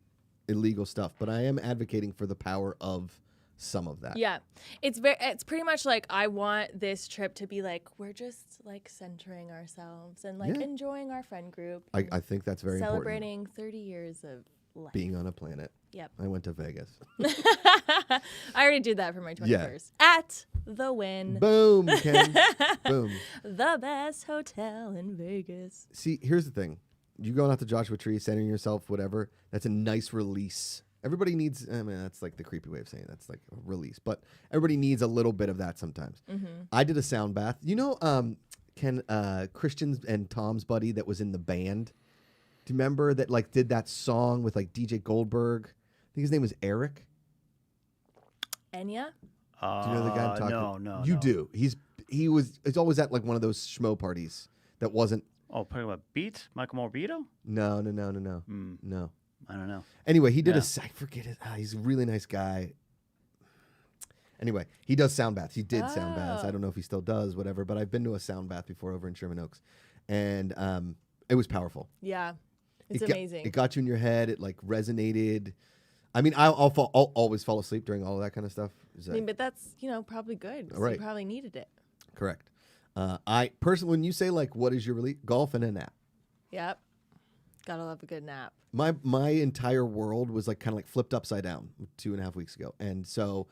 illegal stuff, but I am advocating for the power of some of that. Yeah. It's pretty much like I want this trip to be like we're just like centering ourselves and like Yeah. enjoying our friend group. I think that's very important. Celebrating 30 years of life. Being on a planet. Yep. I went to Vegas. I already did that for my 21st. At the Wynn. Boom, Ken. Boom. The best hotel in Vegas. See, here's the thing. You going out to Joshua Tree, centering yourself, whatever, that's a nice release. Everybody needs, I mean, that's like the creepy way of saying it. That's like a release. But everybody needs a little bit of that sometimes. Mm-hmm. I did a sound bath. Christian's and Tom's buddy that was in the band. Do you remember that like did that song with like DJ Goldberg? I think his name was Eric. Enya? Do you know the guy I'm talking? No. You do. He's always at like one of those schmo parties that wasn't. Oh, talking about Beats? Michael Morbido? No. No. I don't know. Anyway, he did I forget it. He's a really nice guy. Anyway, he does sound baths. He did sound baths. I don't know if he still does, whatever, but I've been to a sound bath before over in Sherman Oaks. And it was powerful. Yeah. It's amazing. It got you in your head. It like resonated. I mean, I'll always fall asleep during all of that kind of stuff. But that's, probably good. So right. You probably needed it. Correct. I personally, when you say like, what is your relief? Golf and a nap. Yep. Gotta love a good nap. My entire world was like kind of like flipped upside down 2.5 weeks ago. And so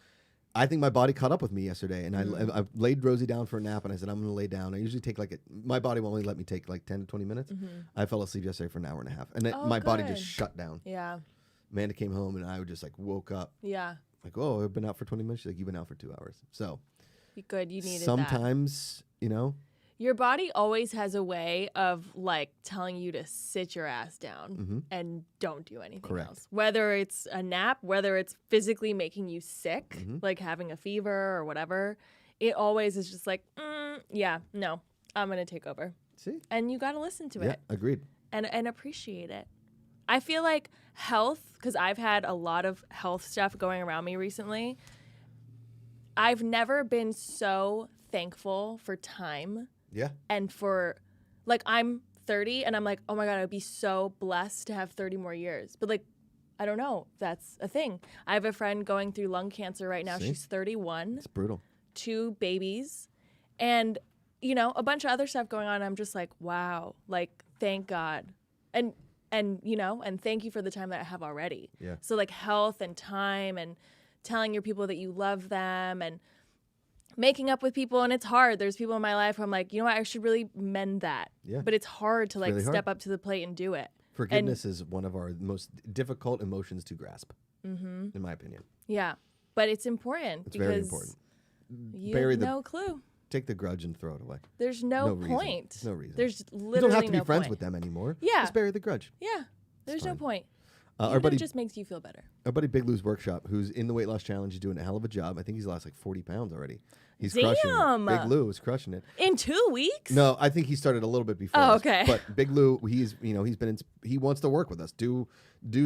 I think my body caught up with me yesterday. And I laid Rosie down for a nap and I said, I'm going to lay down. I usually take my body will only let me take like 10 to 20 minutes. Mm-hmm. I fell asleep yesterday for an hour and a half. And my body just shut down. Yeah. Amanda came home and I just like woke up. Yeah. Like, oh, I've been out for 20 minutes. She's like, you've been out for 2 hours. So good. You needed sometimes, your body always has a way of like telling you to sit your ass down and don't do anything else. Whether it's a nap, whether it's physically making you sick, like having a fever or whatever, it always is just like, no, I'm going to take over. See? And you got to listen to it. Agreed. And appreciate it. I feel like health, because I've had a lot of health stuff going around me recently, I've never been so thankful for time. Yeah. And for, like, I'm 30 and I'm like, oh my God, I'd be so blessed to have 30 more years. But like, I don't know. That's a thing. I have a friend going through lung cancer right now. See? She's 31. It's brutal. 2 babies. And, a bunch of other stuff going on. I'm just like, wow, like, thank God. And thank you for the time that I have already. Yeah. So like health and time and telling your people that you love them and making up with people. And it's hard. There's people in my life where I'm like, you know what? I should really mend that. Yeah. But it's hard to like really step hard. up to the plate and do it. Forgiveness is one of our most difficult emotions to grasp, in my opinion. Yeah. But it's important. It's because very important. You have no clue. Take the grudge and throw it away. There's no point. There's no reason. There's literally you don't have to be no friends point. with them anymore. Yeah. Just bury the grudge. Yeah. There's no point. Our buddy it just makes you feel better. Our buddy Big Lou's Workshop, who's in the weight loss challenge, is doing a hell of a job. I think he's lost like 40 pounds already. He's crushing it. Big Lou is crushing it. In 2 weeks? No, I think he started a little bit before. Oh, us. okay. But Big Lou, he wants to work with us. Do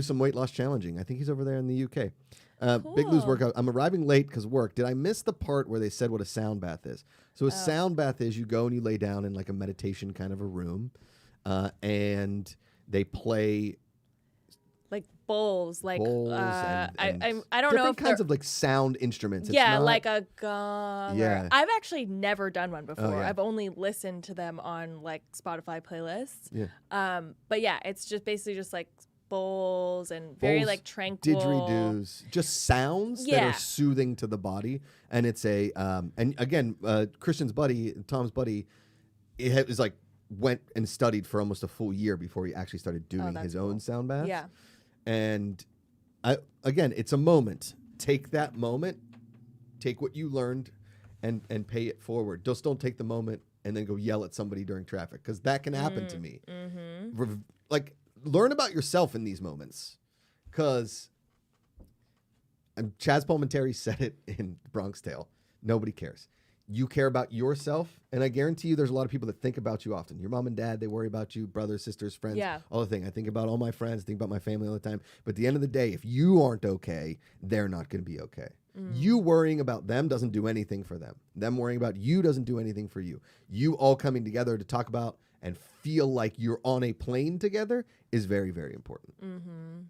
some weight loss challenging. I think he's over there in the UK. Cool. Big Lou's workout. I'm arriving late because work. Did I miss the part where they said what a sound bath is? So a sound bath is you go and you lay down in like a meditation kind of a room, and they play like bowls, like and I don't know if different kinds of like sound instruments. It's yeah, not, like a gong. Yeah. I've actually never done one before. yeah. I've only listened to them on like Spotify playlists. Yeah. But yeah, it's just basically just like bowls and very like tranquil didgeridoos, just sounds that are soothing to the body. And it's a and again, Christian's buddy, Tom's buddy, is like went and studied for almost a full year before he actually started doing his own sound baths. Yeah. And again, it's a moment. Take that moment, take what you learned, and pay it forward. Just don't take the moment and then go yell at somebody during traffic, because that can happen to me. Mm-hmm. Like, learn about yourself in these moments, because Chaz Palminteri said it in Bronx Tale. Nobody cares. You care about yourself, and I guarantee you there's a lot of people that think about you often. Your mom and dad, they worry about you, brothers, sisters, friends, all the thing. I think about all my friends, think about my family all the time. But at the end of the day, if you aren't okay, they're not going to be okay. You worrying about them doesn't do anything for them. Them worrying about you doesn't do anything for you. You all coming together to talk about and feel like you're on a plane together is very, very important. Mm-hmm.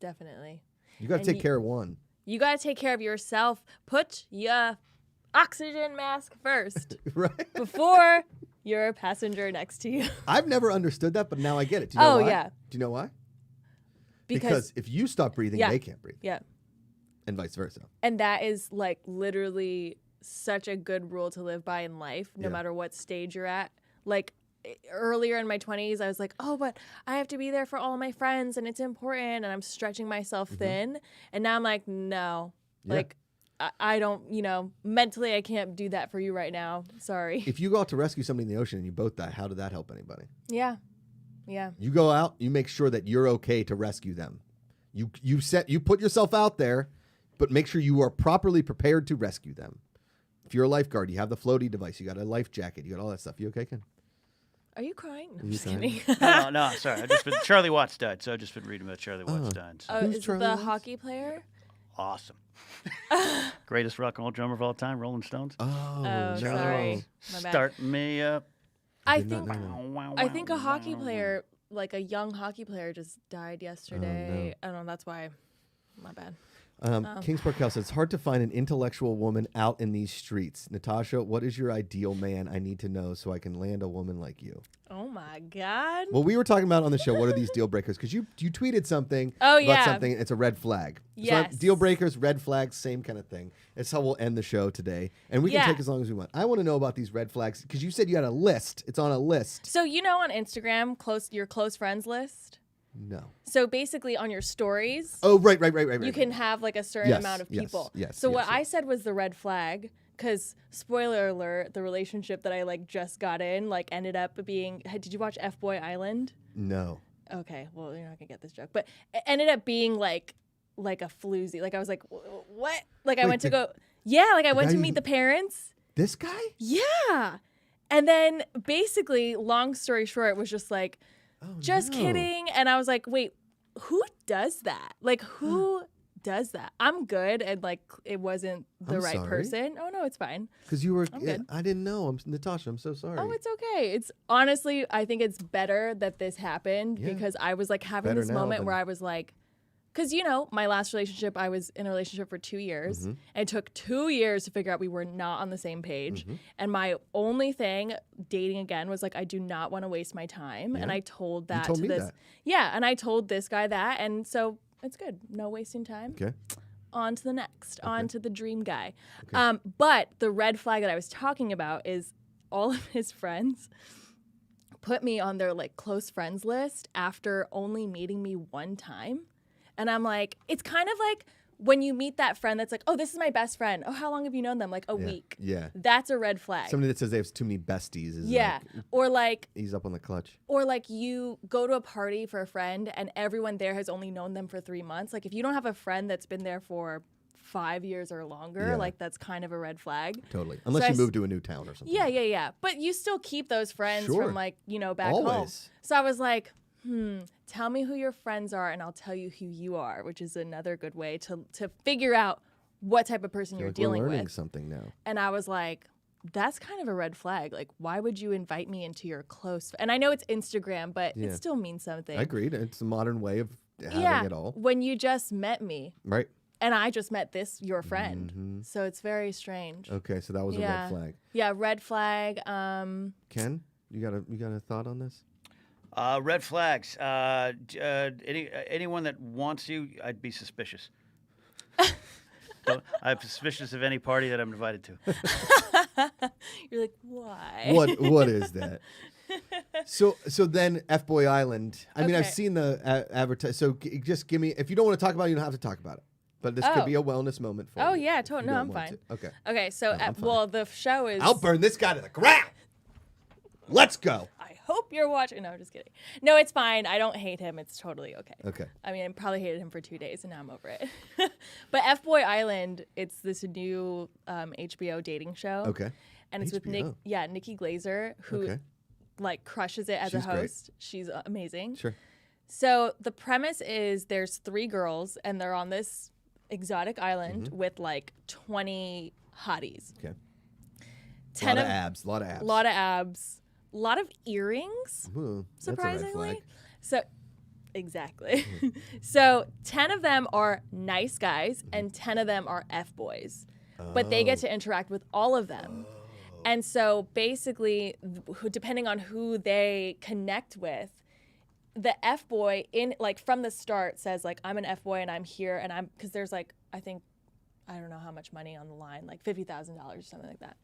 Definitely. You got to take care of one. You got to take care of yourself. Put your oxygen mask first. Right. Before your passenger next to you. I've never understood that, but now I get it. Do you know why? Yeah. Do you know why? Because if you stop breathing, they can't breathe. Yeah. And vice versa. And that is like literally such a good rule to live by in life, no matter what stage you're at. Like earlier in my 20s, I was like, oh, but I have to be there for all my friends and it's important. And I'm stretching myself thin. And now I'm like, no, like I don't, mentally I can't do that for you right now. Sorry. If you go out to rescue somebody in the ocean and you both die, how did that help anybody? Yeah. Yeah. You go out, you make sure that you're okay to rescue them. You put yourself out there, but make sure you are properly prepared to rescue them. If you're a lifeguard, you have the floaty device, you got a life jacket, you got all that stuff. You okay, Ken? Are you crying? No, Are you just crying? kidding. No, sorry. Charlie Watts died, so I've just been reading about Charlie Watts dying. So. Oh, Who's is it Charlie the Watts? hockey player? Awesome. Greatest rock and roll drummer of all time, Rolling Stones. Oh, Oh, no. sorry. My bad. Start me up. I did not think know I think a hockey player, like a young hockey player, just died yesterday. I don't know. That's why. My bad. Kings Park House says, it's hard to find an intellectual woman out in these streets. Natasha, what is your ideal man? I need to know so I can land a woman like you. Oh my God. Well, we were talking about on the show, what are these deal breakers? Because you tweeted something Oh, about yeah. something, it's a red flag. Yes. So deal breakers, red flags, same kind of thing. It's how we'll end the show today. And we can Yeah. take as long as we want. I want to know about these red flags because you said you had a list. It's on a list. So on Instagram, your close friends list. No. So basically, on your stories, Oh, right. you can have like a certain Yes, amount of yes, people. yes, So yes, what yes. I said was the red flag, because spoiler alert, the relationship that I like just got in like ended up being. Did you watch F-Boy Island? No. Okay, well you're not gonna get this joke, but it ended up being like a floozy. Like I was like, what? Like I Wait, went to the- go. Yeah, like I went guy to you- meet the parents. This guy? Yeah, and then basically, long story short, it was just like, Oh, just no. kidding. And I was like, wait, who does that? Like, who does that? I'm good. And like, it wasn't the I'm right sorry. person. Oh, no, it's fine. Because you were, I'm good. I didn't know. Natasha, I'm so sorry. Oh, it's okay. It's honestly, I think it's better that this happened Yeah. because I was like having Better this now moment than- where I was like, because my last relationship, I was in a relationship for 2 years. Mm-hmm. And it took 2 years to figure out we were not on the same page. And my only thing dating again was like, I do not want to waste my time. And Yeah. I told that told to me this. that. Yeah. And I told this guy that. And so it's good. No wasting time. Okay. On to the next. On to the dream guy. But the red flag that I was talking about is all of his friends put me on their like close friends list after only meeting me one time. And I'm like, it's kind of like when you meet that friend that's like, oh, this is my best friend. Oh, how long have you known them? Like a week. Yeah. That's a red flag. Somebody that says they have too many besties is Yeah. like, Or like ease up on the clutch. you go to a party for a friend and everyone there has only known them for 3 months. Like if you don't have a friend that's been there for 5 years or longer, Yeah. like that's kind of a red flag. Totally. Unless I you s- move to a new town or something. Yeah. But you still keep those friends Sure. from like, back home. Always. So I was like, tell me who your friends are and I'll tell you who you are, which is another good way to figure out what type of person I feel you're like dealing we're learning with. something now. And I was like, that's kind of a red flag. Like, why would you invite me into your close? And I know it's Instagram, but Yeah. it still means something. I agreed. It's a modern way of having Yeah, it all. when you just met me Right. and I just met your friend. Mm-hmm. So it's very strange. Okay, so that was a Yeah. red flag. Yeah, red flag. Ken, you got a thought on this? Red flags. Anyone that wants you, I'd be suspicious. I'm suspicious of any party that I'm invited to. You're like, why? What is that? So then F-Boy Island. I mean, I've Okay. seen the advertise. So just give me. If you don't want to talk about it, you don't have to talk about it. But this could Oh. be a wellness moment for you. Oh, yeah, if you totally. No, don't I'm want fine. to. Okay. Okay, so I'm fine. well, the show is. I'll burn this guy to the ground. Let's go. I hope you're watching. No, just kidding. No, it's fine. I don't hate him. It's totally okay. Okay. I mean, I probably hated him for 2 days, and now I'm over it. But F-Boy Island, it's this new HBO dating show. Okay. And it's with HBO. Nikki Glaser, who Okay. like crushes it as She's a great. host. She's amazing. Sure. So the premise is there's 3 girls, and they're on this exotic island with like 20 hotties. Okay. 10 lot of abs. lot of abs, a lot of earrings. Ooh, that's a red Surprisingly. flag. So, exactly. So, 10 of them are nice guys and 10 of them are F boys. But they get to interact with all of them. And so, basically, depending on who they connect with, the F boy from the start says like, I'm an F boy and I'm here and because there's like, I don't know how much money on the line, like $50,000 or something like that.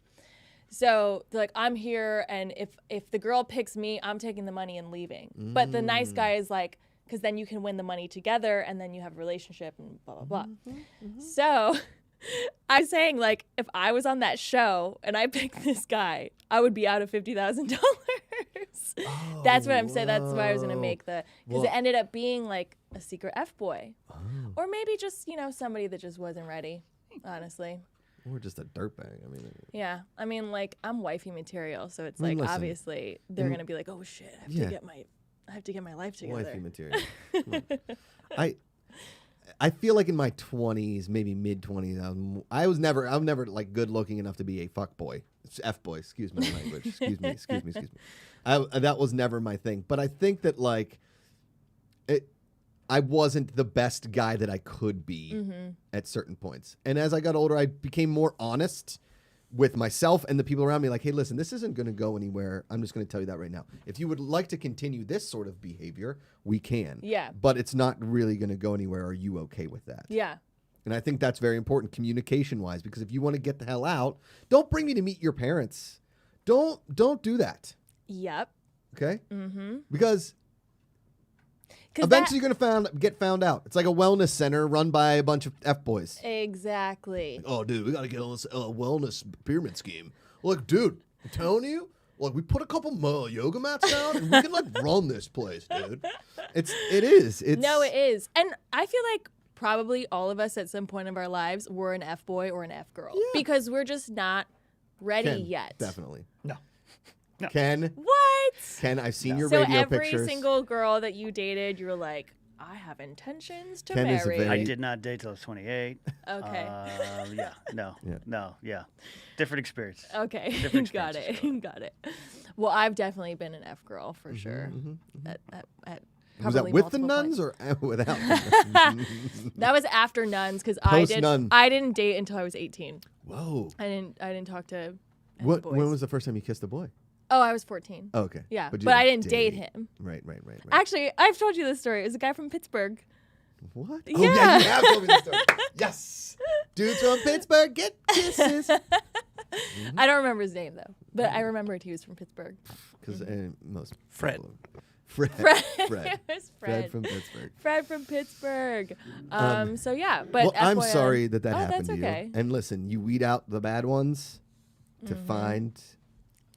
So they're like, I'm here, and if the girl picks me, I'm taking the money and leaving. But the nice guy is like, because then you can win the money together, and then you have a relationship and blah, blah, blah. So I'm saying, like, if I was on that show and I picked this guy, I would be out of $50,000. That's what I'm saying. That's why I was gonna make because it ended up being like a secret F-boy, or maybe just somebody that just wasn't ready, honestly. Or just a dirtbag. I mean. Yeah, I mean, like, I'm wifey material, so it's like, listen, obviously they're gonna be like, oh shit, I have to get my life together. Wifey material. I feel like in my 20s, maybe mid 20s, I'm never like good looking enough to be a fuck boy, F boy. Excuse my language. Excuse me. That was never my thing. But I think that like I wasn't the best guy that I could be at certain points. And as I got older, I became more honest with myself and the people around me. Like, hey, listen, this isn't going to go anywhere. I'm just going to tell you that right now. If you would like to continue this sort of behavior, we can. Yeah. But it's not really going to go anywhere. Are you okay with that? Yeah. And I think that's very important communication-wise, because if you want to get the hell out, don't bring me to meet your parents. Don't do that. Yep. Okay? Mm-hmm. Because eventually you're going to get found out. It's like a wellness center run by a bunch of F-boys. Exactly. Oh, dude, we got to get on this wellness pyramid scheme. Look, dude, I'm telling you, look, we put a couple more yoga mats down and we can like run this place, dude. It is. No, it is. And I feel like probably all of us at some point of our lives were an F-boy or an F-girl because we're just not ready yet. Definitely. No. Ken. What? Ken, I've seen your so radio every pictures. single girl that you dated, you were like, I have intentions to Ken is a marry. very- I did not date till I was 28. Okay. No. Different experience. Okay. Different Got experiences. it. Got it. Well, I've definitely been an F girl for sure. At Was that probably with the multiple nuns points. or without? The nuns? That was after nuns because Post-nun. I didn't date until I was 18. Whoa. I didn't talk to any When boys. was the first time you kissed a boy? Oh, I was 14. Oh, okay. Yeah, you but I didn't date him. Right. Actually, I've told you this story. It was a guy from Pittsburgh. What? Yeah. Oh, yeah, you have told me this story. Yes. Dudes from Pittsburgh get kisses. I don't remember his name, though. But I remembered he was from Pittsburgh. Because most Fred. people- Fred. It was Fred from Pittsburgh. Fred from Pittsburgh. So, yeah. But Well, I'm FYI sorry that happened that's to okay. you. And listen, you weed out the bad ones to find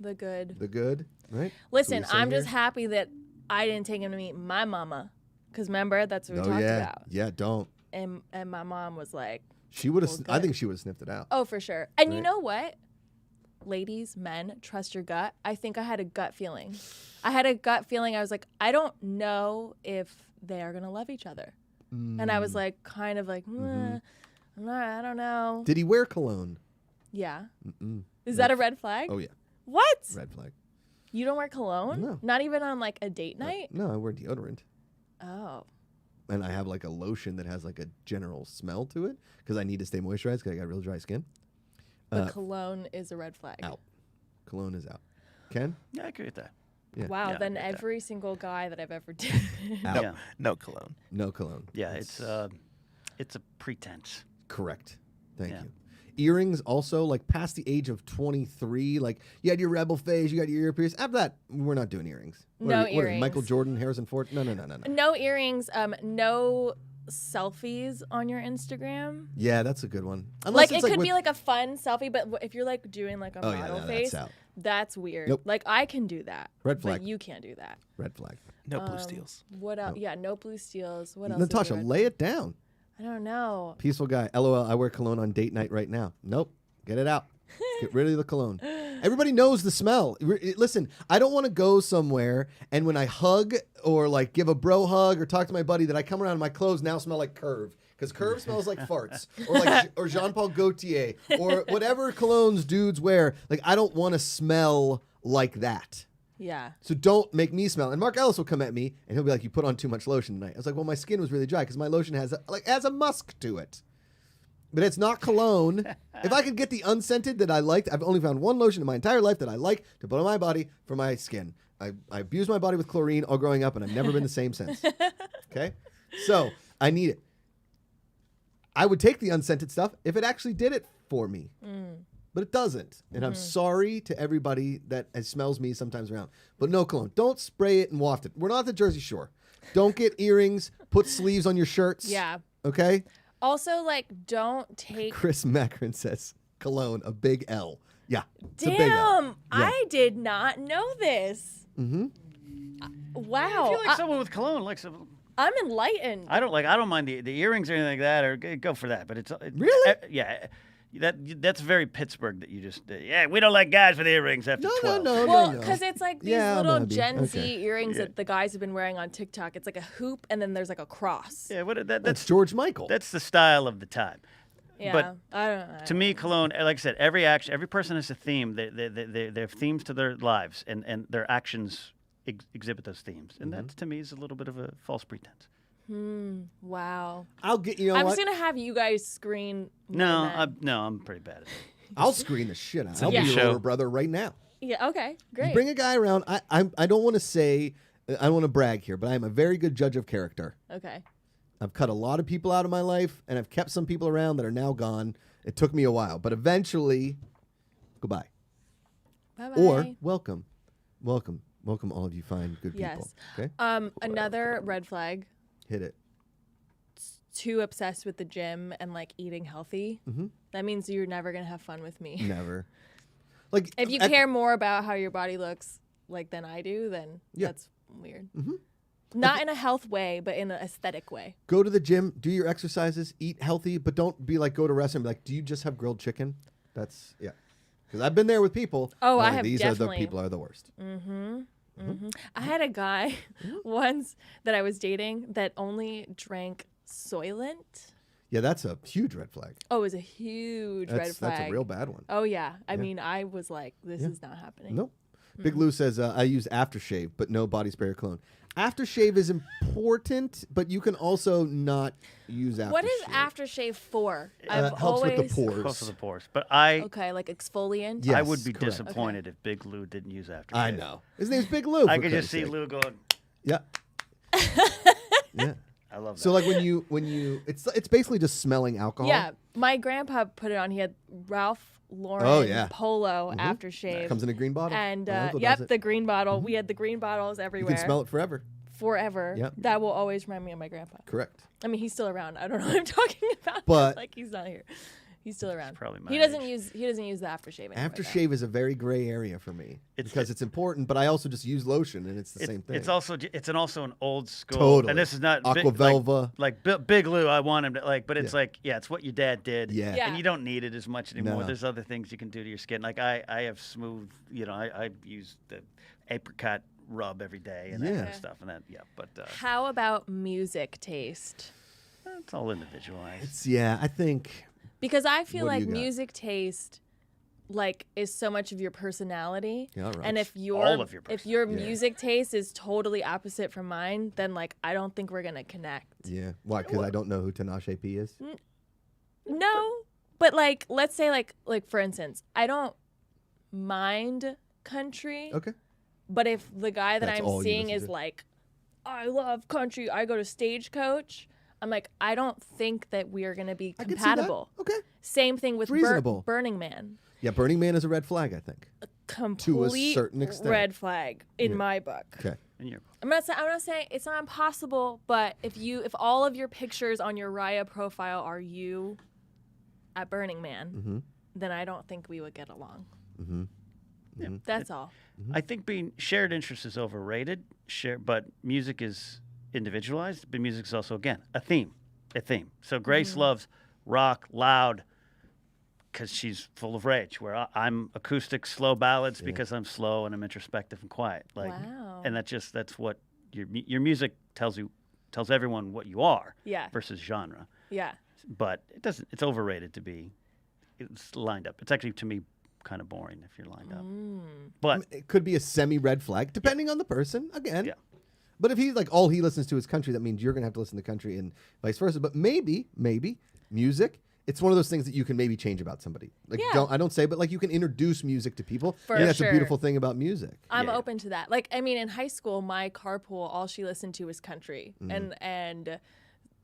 The good. the good, right? Listen, That's what we say I'm just here. happy that I didn't take him to meet my mama. Because remember, that's what we talked about. Yeah, don't. And my mom was like, She would have. Well, I good. think she would have sniffed it out. oh, for sure. And you Right. know what? Ladies, men, trust your gut. I think I had a gut feeling. I was like, I don't know if they are going to love each other. And I was like, kind of like, I don't know. Did he wear cologne? Yeah. Mm-mm. Is that a red flag? Oh yeah, What? red flag. You don't wear cologne? No. Not even on like a date night? No, I wear deodorant. Oh. And I have like a lotion that has like a general smell to it because I need to stay moisturized because I got real dry skin. But cologne is a red flag. Out. Cologne is out. Ken? Yeah, I agree with that. Yeah. Wow, Yeah, then I get that. every single guy that I've ever dated. Out. Yeah. No cologne. No cologne. Yeah, That's it's a pretense. correct. Thank Yeah. you. Earrings also, like past the age of 23, like you had your rebel phase, you got your ear pierced. After that, we're not doing earrings. No What are we, earrings. Michael Jordan, Harrison Ford? No. No earrings, no selfies on your Instagram. Yeah, that's a good one. Like it's it could with- be like a fun selfie, but if you're like doing like a Oh, yeah, model no, face, that's out. that's weird. Nope. Like I can do that. Red flag. But you can't do that. Red flag. No blue steels. What else? No. Yeah, no blue steels. What else? Natasha, lay it down. I don't know. Peaceful guy. LOL, I wear cologne on date night right now. Nope. Get it out. Get rid of the cologne. Everybody knows the smell. Listen, I don't want to go somewhere and when I hug or like give a bro hug or talk to my buddy that I come around and my clothes now smell like Curve. Because Curve smells like farts. Or Jean-Paul Gaultier. Or whatever colognes dudes wear. Like, I don't want to smell like that. Yeah. So don't make me smell. And Mark Ellis will come at me and he'll be like, you put on too much lotion tonight. I was like, well, my skin was really dry because my lotion has a musk to it. But it's not cologne. If I could get the unscented that I liked, I've only found one lotion in my entire life that I like to put on my body for my skin. I abused my body with chlorine all growing up and I've never been the same since. Okay? So I need it. I would take the unscented stuff if it actually did it for me. But it doesn't. And I'm sorry to everybody that smells me sometimes around. But no cologne. Don't spray it and waft it. We're not at the Jersey Shore. Don't get earrings. Put sleeves on your shirts. Yeah. Okay? Also, like, don't take. Chris Macron says Cologne, a big L. Yeah. It's a big L. Damn, Yeah. I did not know this. Mm-hmm. Wow. I feel like someone with cologne likes some. I'm enlightened. I don't mind the earrings or anything like that, or go for that. But Really? Yeah. That's very Pittsburgh that you just we don't like guys with earrings after 12. No. Well, because it's like these Yeah, little maybe. Gen Z Okay. earrings that the guys have been wearing on TikTok. It's like a hoop, and then there's like a cross. Yeah, That's that's George Michael. that's the style of the time. Yeah, But I don't know. To me, cologne, like I said, every person has a theme. They have themes to their lives, and their actions exhibit those themes. And that, to me, is a little bit of a false pretense. Wow. I'll get you know I'm what? just gonna have you guys screen. No, men. I'm pretty bad at it. I'll screen the shit out. I'll a be new your show. older brother right now. Yeah. Okay. Great. You bring a guy around. I don't want to say I don't want to brag here, but I'm a very good judge of character. Okay. I've cut a lot of people out of my life, and I've kept some people around that are now gone. It took me a while, but eventually, goodbye. Bye bye. Or welcome, all of you fine, good people. Yes. Okay, Another red flag. hit it. Too obsessed with the gym and like eating healthy. That means you're never gonna have fun with me. Never. Like If you care more about how your body looks like than I do, then that's weird. Not in a health way, but in an aesthetic way. go to the gym, do your exercises, eat healthy, but don't be like go to restaurant and be like, do you just have grilled chicken? That's because I've been there with people. Oh, and I like, have these definitely. are the people are the worst. I had a guy once that I was dating that only drank Soylent. Yeah, that's a huge red flag. Oh, it was a huge red flag. That's a real bad one. Oh yeah. I mean, I was like, this is not happening. Nope. Big Lou says, I use aftershave, but no body spray or cologne. Aftershave is important, but you can also not use aftershave. What is aftershave for? I've helps with always the pores. Close to the pores. But I Okay, like exfoliant. Yeah. I Yes, would be correct. disappointed if Big Lou didn't use aftershave. I know. His name's Big Lou. I for could just Christ's see sake. Lou going. Yeah. Yeah. I love that. So like when you it's basically just smelling alcohol. Yeah, my grandpa put it on. He had Ralph Lauren Polo aftershave. Comes in a green bottle. And My uncle does yep, it. the green bottle. We had the green bottles You everywhere. can smell it forever. Forever. Yep. That will always remind me of my grandpa. Correct. I mean, he's still around. I don't know what I'm talking about. But- like he's not here. He's still around. probably my he doesn't age. use the aftershave. anymore, though. Aftershave is a very gray area for me because it's important, but I also just use lotion and it's the same thing. It's also an old school. Totally. And this is not Aqua Velva. Big Lou. I want him to like, but it's it's what your dad did. Yeah. Yeah. And you don't need it as much anymore. No. There's other things you can do to your skin. Like I have smooth. I use the apricot rub every day and that kind of stuff and that. Yeah. But How about music taste? it's all individualized. I think Because I feel What do like you got? music taste like is so much of your personality. Yeah, right. And if All of your your music taste is totally opposite from mine, then like I don't think we're gonna connect. yeah. Why? Because I don't know who Tinashe P is. No. But like let's say like for instance, I don't mind country. Okay. But if the guy that That's I'm all you seeing listen is to. like, I love country, I go to Stagecoach, I'm like, I don't think that we are going to be I can see that. compatible. Okay. Same thing with reasonable. Burning Man. Yeah, Burning Man is a red flag, I think. Complete certain extent. red flag in my book. Okay. And you're, I'm not saying it's not impossible, but if all of your pictures on your Raya profile are you at Burning Man, then I don't think we would get along. That's all. I think being shared interest is overrated. But music is individualized. But music is also again a theme. So Grace loves rock, loud, because she's full of rage. Where I'm acoustic, slow ballads because I'm slow and I'm introspective and quiet. Like, Wow. and that's what your music tells everyone what you are. Yeah. Versus genre. Yeah. But it doesn't. It's overrated to be. It's lined up. It's actually to me kind of boring if you're lined up. But It could be a semi-red flag, depending on the person. Again. Yeah. But if he's like all he listens to is country, that means you're gonna have to listen to country and vice versa. But maybe music. It's one of those things that you can maybe change about somebody. Like Yeah. I don't say, but like you can introduce music to people. For and that's sure. a beautiful thing about music. I'm Yeah. open to that. Like, I mean, in high school, my carpool, all she listened to was country, and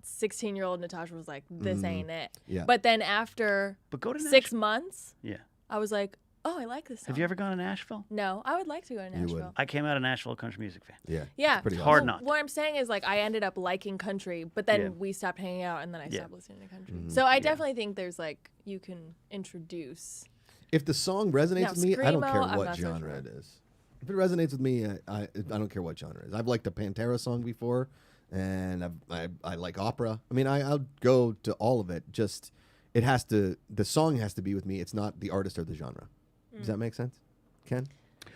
16-year-old Natasha was like, "This ain't it." Yeah. But then after go to 6 months, yeah. I was like, Oh, I like this song. Have you ever gone to Nashville? No, I would like to go to You would. Nashville. I came out of Nashville a country music fan. Yeah. Yeah, It's pretty hard awesome. not. What I'm saying is, like, I ended up liking country, but then Yeah. we stopped hanging out, and then I Yeah. stopped listening to country. Mm-hmm. So I definitely think there's like you can introduce. If the song resonates Now, with me, I don't Screamo, care I'm what not so genre sure. it is. If it resonates with me, I don't care what genre it is. I've liked a Pantera song before, and I like opera. I mean, I'll go to all of it. Just the song has to be with me. It's not the artist or the genre. Does that make sense, Ken?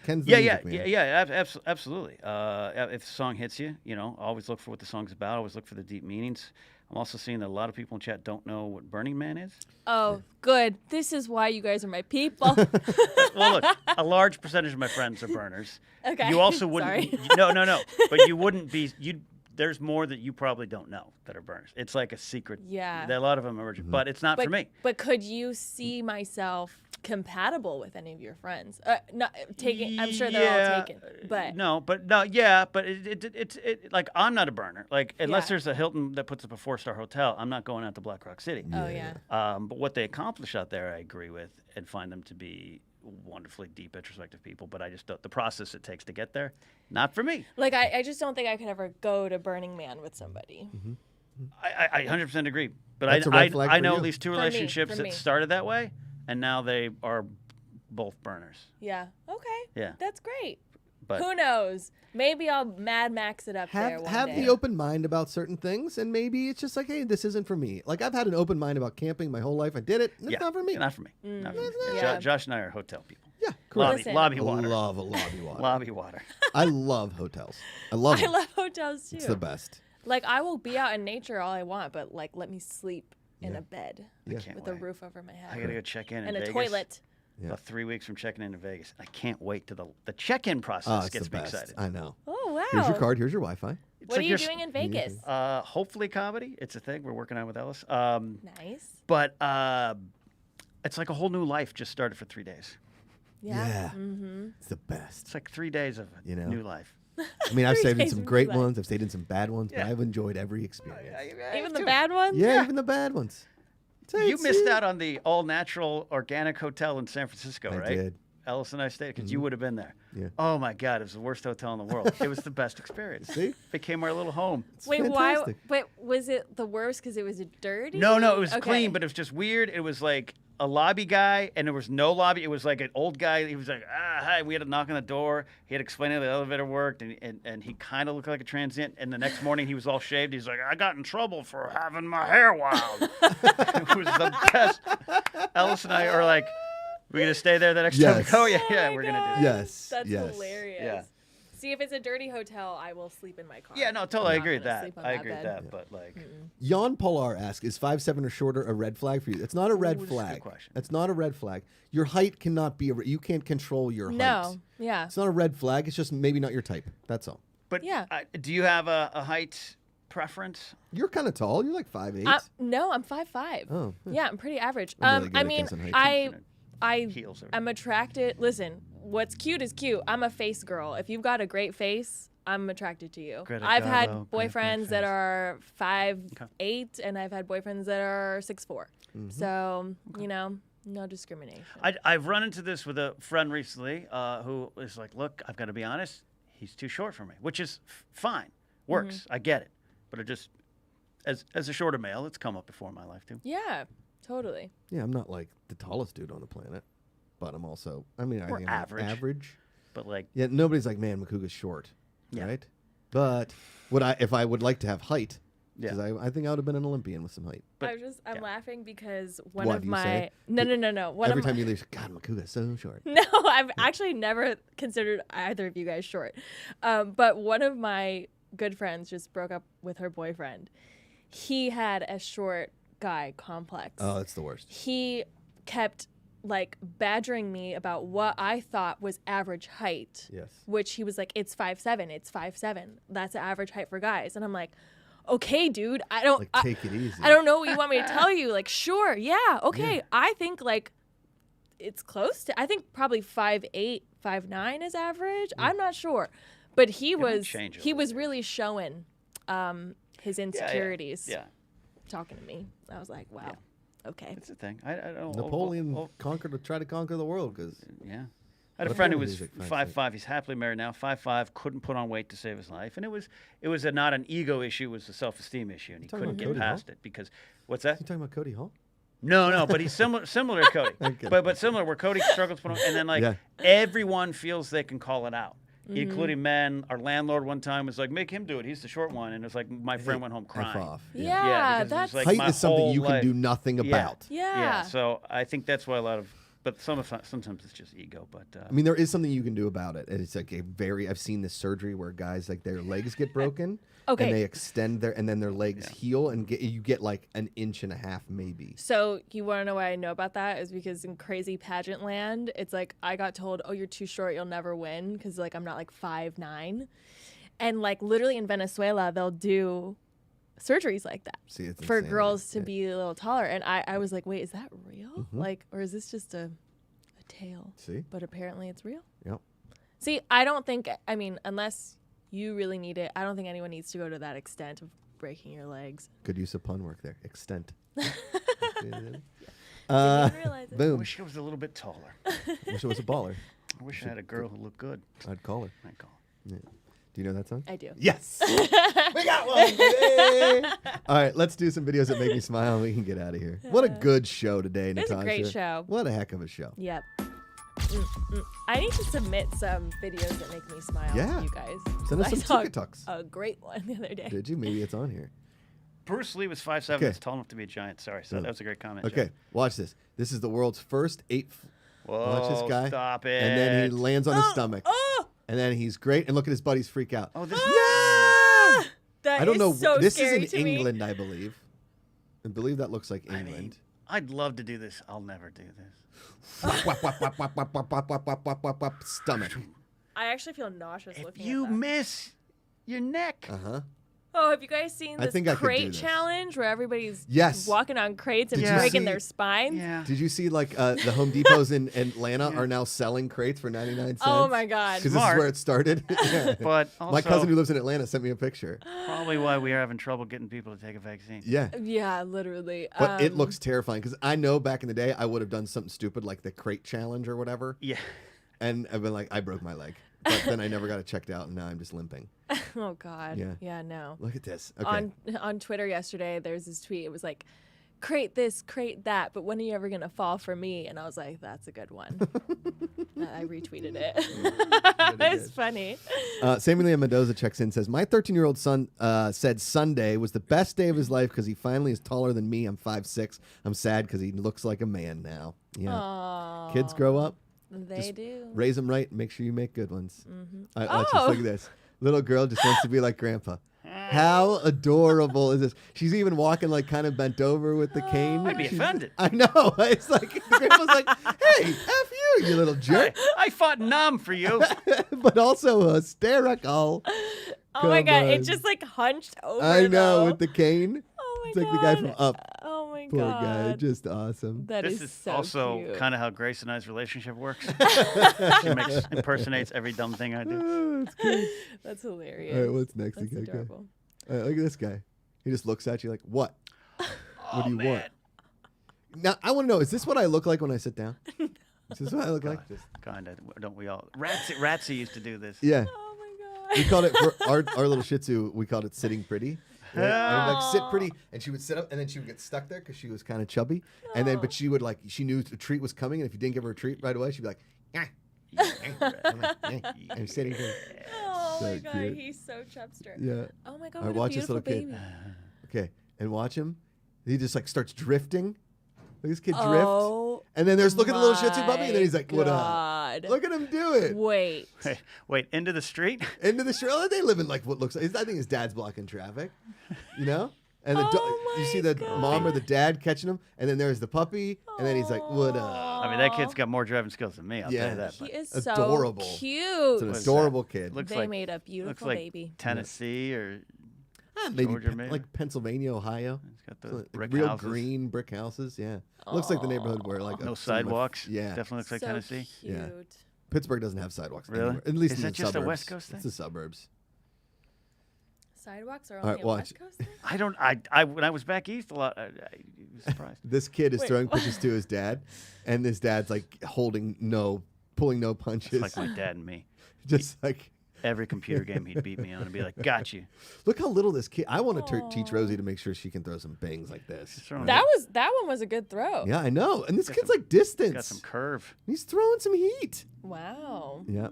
Ken's the music man. Absolutely. If the song hits you, always look for what the song's about. Always look for the deep meanings. I'm also seeing that a lot of people in chat don't know what Burning Man is. Oh, good. This is why you guys are my people. Well, look, a large percentage of my friends are burners. Okay. You also wouldn't. Sorry. No. But you wouldn't be. There's more that you probably don't know that are burners. It's like a secret. Yeah. There are a lot of them emerging, but it's not for me. But could you see myself compatible with any of your friends? Not taking. I'm sure they're all taken. But but it's like I'm not a burner. Like unless Yeah. there's a Hilton that puts up a 4-star hotel, I'm not going out to Black Rock City. oh yeah. But what they accomplish out there, I agree with, and find them to be wonderfully deep, introspective people. But I just don't. The process it takes to get there, not for me. Like I just don't think I could ever go to Burning Man with somebody. I 100% agree. But That's a red flag I for know you. at least two For me, relationships for that me. started that way, and now they are both burners. Yeah. Okay. Yeah. That's great. But Who knows? Maybe I'll Mad Max it up there one Have day. the open mind about certain things, and maybe it's just like, hey, this isn't for me. Like I've had an open mind about camping my whole life. I did it. And it's not for me. Not for me. Not for me. Yeah. Josh and I are hotel people. Yeah, correct. Listen. Lobby I water. love a lobby water. Lobby water. I love hotels. I love I them. love hotels too. It's the best. Like I will be out in nature all I want, but like let me sleep in a bed Yeah. Can't with a wait. roof over my head I gotta go check in and a Vegas. toilet. Yeah. About 3 weeks from checking into Vegas. I can't wait to the check-in process Oh, it's gets the me best. excited. I know. Oh wow! Here's your card. Here's your Wi-Fi. It's What like are you you're doing in Vegas? Hopefully comedy. It's a thing we're working on with Ellis. Nice. But it's like a whole new life just started for 3 days. Yeah. It's the best. It's like 3 days of You know? new life. I mean, I've 3 stayed in days some of great life. ones. I've stayed in some bad ones, Yeah. but I've enjoyed every experience. Even the bad ones. Yeah, even the bad ones. You missed out on the all-natural organic hotel in San Francisco, I right? did. Ellis and I stayed because you would have been there. Yeah. Oh my God, it was the worst hotel in the world. It was the best experience. See? Became our little home. Wait, fantastic. why? But was it the worst because it was dirty? No, it was Okay. clean, but it was just weird. It was like a lobby guy, and there was no lobby. It was like an old guy. He was like, hi. We had to knock on the door. He had to explain how the elevator worked, and he kind of looked like a transient. And the next morning, he was all shaved. He's like, I got in trouble for having my hair wild. It was the best. Ellis and I are like, we're going to stay there the next time we Yes. go? Yeah, Oh my we're going to do God. that. Yes. That's yes. hilarious. Yeah. See, if it's a dirty hotel, I will sleep in my car. Yeah, no, totally. I I'm agree not with gonna that. sleep on I that agree with bed. that. But like, Jan Polar asks, is 5'7" or shorter a red flag for you? It's not a red this is a good flag. question. It's not a red flag. Your height cannot be you can't control your height. No. Yeah. It's not a red flag. It's just maybe not your type. That's all. but Yeah. Do you have a height preference? You're kind of tall. You're like 5'8". No, I'm 5'5". Oh, Yeah, I'm pretty average. I'm really good I at mean, guessing height. I Heels or I'm attracted. Listen, what's cute is cute. I'm a face girl. If you've got a great face, I'm attracted to you. Greta I've had Garbo, great boyfriends that face. are 5'8", and I've had boyfriends that are 6'4". So no discrimination. I've run into this with a friend recently who is like, look, I've got to be honest, he's too short for me, which is fine. Works. I get it. But it just, as a shorter male, it's come up before in my life too. Yeah, totally. Yeah, I'm not like the tallest dude on the planet, but I'm also. I mean, I We're think I'm average. average. But like, Yeah, nobody's like, man, Macuga's short, Yeah. right? But if I would like to have height, because Yeah. I think I would have been an Olympian with some height. But- I'm yeah. laughing because one What, of you my say? no. One Every of my, time you leave, God, Macuga's so short. No, I've actually never considered either of you guys short. But one of my good friends just broke up with her boyfriend. He had a short guy complex. Oh, that's the worst. He kept like badgering me about what I thought was average height. Yes. Which he was like, it's 5'7", it's 5'7". That's the average height for guys. And I'm like, okay, dude, I don't Like, take it easy. I don't know what you want me to tell you. Like, sure, yeah, okay. Yeah. I think like it's close to. I think probably 5'8", 5'9" is average. I'm not sure, but he might was change over he was the really showing his insecurities. Yeah. Talking to me, I was like, wow. Okay. It's a thing. I don't. Napoleon tried to conquer the world because Yeah. I had a What friend who kind of was music? 5'5". He's happily married now. 5'5", couldn't put on weight to save his life, and it was not an ego issue. It was a self-esteem issue, and he talking couldn't about get Cody past it because what's that? you talking about Cody Hall? No, but he's similar to Cody. Okay. But similar where Cody struggles to put on, and then like everyone feels they can call it out, including men. Our landlord one time was like, "Make him do it. He's the short one," and it's like my friend went home F crying. off. Yeah, because that's it's like Height my is something whole you can life- do nothing about. yeah. So I think that's why a lot of, but sometimes it's just ego. But I mean, there is something you can do about it. And it's like I've seen this surgery where guys like their legs get broken. Okay. And they extend and then their legs heal and you get like an inch and a half maybe. So you want to know why I know about that is because in crazy pageant land, it's like I got told, oh, you're too short, you'll never win because like I'm not like 5'9", and like literally in Venezuela they'll do surgeries like that for insanity. girls to be a little taller, and I was like, wait, is that real? Like, or is this just a tale? See? But apparently it's real. Yep. See, I don't think, I mean, unless you really need it, I don't think anyone needs to go to that extent of breaking your legs. Good use of pun work there. Extent. Didn't realize it. I Boom. wish I was a little bit taller. Wish I was a baller. I wish I had a girl who looked good. I'd call her. I call. Yeah. Do you know that song? I do. Yes. We got one today. All right, let's do some videos that make me smile and we can get out of here. What a good show today, It was Natasha. a great show. What a heck of a show. Yep. I need to submit some videos that make me smile Yeah. to you guys. Send us I some saw TikToks. a great one the other day. Did you? Maybe it's on here. Bruce Lee was 5'7". Okay. That's tall enough to be a giant. Sorry, so that was a great comment. Okay, Joe. watch this. This is the world's first 8. Whoa, Watch this guy. Stop it. And then he lands on his stomach. Oh! And then he's great. And look at his buddies freak out. Oh, this Ah! That I don't is know. so This scary is to in me. England, I believe. I believe that looks like I England. mean, I'd love to do this. I'll never do this. Whap, whap, whap, whap, whap, whap, whap, whap, whap, whap, whap, stomach. I actually feel nauseous If looking you at that. miss your neck, Uh-huh. Oh, have you guys seen I this think I could do crate this. challenge where everybody's Yes. walking on crates and Did you breaking see- their spines? yeah. Did you see like the Home Depots in Atlanta are now selling crates for 99 cents? Oh my God. Because this is Smart. where it started. Yeah. But also, My cousin who lives in Atlanta sent me a picture. probably why we are having trouble getting people to take a vaccine. Yeah. Yeah, literally. But it looks terrifying because I know back in the day I would have done something stupid like the crate challenge or whatever. Yeah. And I've been like, I broke my leg. But then I never got it checked out and now I'm just limping. Oh God. Yeah. Yeah, no. Look at this. Okay. On Twitter yesterday, there's this tweet. It was like, crate this, crate that, but when are you ever gonna fall for me? And I was like, that's a good one. I retweeted it. It's funny. Samuel Mendoza checks in, says, my 13-year-old son said Sunday was the best day of his life because he finally is taller than me. I'm 5'6". I'm sad because he looks like a man now. Yeah. Aww. Kids grow up. They Just do. Raise them right. Make sure you make good ones. Mm-hmm. All right, watch this. Oh. Look at this. Little girl just wants to be like grandpa. How adorable is this? She's even walking like kind of bent over with the cane. I'd be She's- offended. I know. It's like the grandpa's like, hey, F you little jerk. I fought numb for you. But also hysterical. Oh my Come God! on. It just like hunched over. I know, though. with the cane. Oh my It's like God. the guy from Up. Oh my Poor God. guy. Just awesome. That This is is so also cute. kind of how Grace and I's relationship works. She impersonates every dumb thing I do. Oh, it's good. That's hilarious. All right, what's next? That's Okay, go. adorable. Look at this guy. He just looks at you like, what? What do you want? man. Now, I want to know, is this what I look like when I sit down? Is this what I look like? Kind of, don't we all? Ratsy used to do this. Yeah. Oh my We God. called it, for our little Shih Tzu, we called it sitting pretty. Right? I would like sit pretty, and she would sit up, and then she would get stuck there because she was kind of chubby. And then, but she would like, she knew a treat was coming, and if you didn't give her a treat right away, she'd be like, I'm sitting here. Oh my So God, cute. he's so chubster. Yeah. Oh my God, All right, what a watch this beautiful little kid. baby. Okay, and watch him. He just like starts drifting. Look at this kid drift. Oh, And then there's look at the little Shih Tzu puppy, and then he's like, what up? God. Look at him do it. Wait. Wait, into the street? Into the street. Oh, they live in like what looks like, I think his dad's blocking traffic, you know? And the Oh you see my the mom or the dad catching him, and then there's the puppy, and then he's like, what up? I mean, that kid's got more driving skills than me. I'll Yeah. tell you that. He but is Adorable. so cute. It's an What is adorable kid. Looks They like made a looks beautiful like baby. Tennessee or Maybe Georgia, maybe. like Pennsylvania, Ohio. it's got So, those like, brick real houses. green brick houses. Yeah, looks like the neighborhood where like No some of my- sidewalks. Yeah, Definitely looks like so Tennessee. Cute. Yeah. Pittsburgh doesn't have sidewalks Really? anywhere. At least Is in that the just a suburbs. West Coast It's thing? the suburbs. Sidewalks are All right, only on watch. West Coast. I don't. I when I was back east a lot, I was surprised. This kid is Wait, throwing what? pitches to his dad, and his dad's like pulling no punches. It's like my dad and me. Just like, Every computer game he'd beat me on and be like, "Got you." look how little this kid. I want to teach Rosie to make sure she can throw some bangs like this. Throwing That one was a good throw. Yeah, I know. And this Got kid's some- like distance. Got some curve. He's throwing some heat. Wow. Yeah.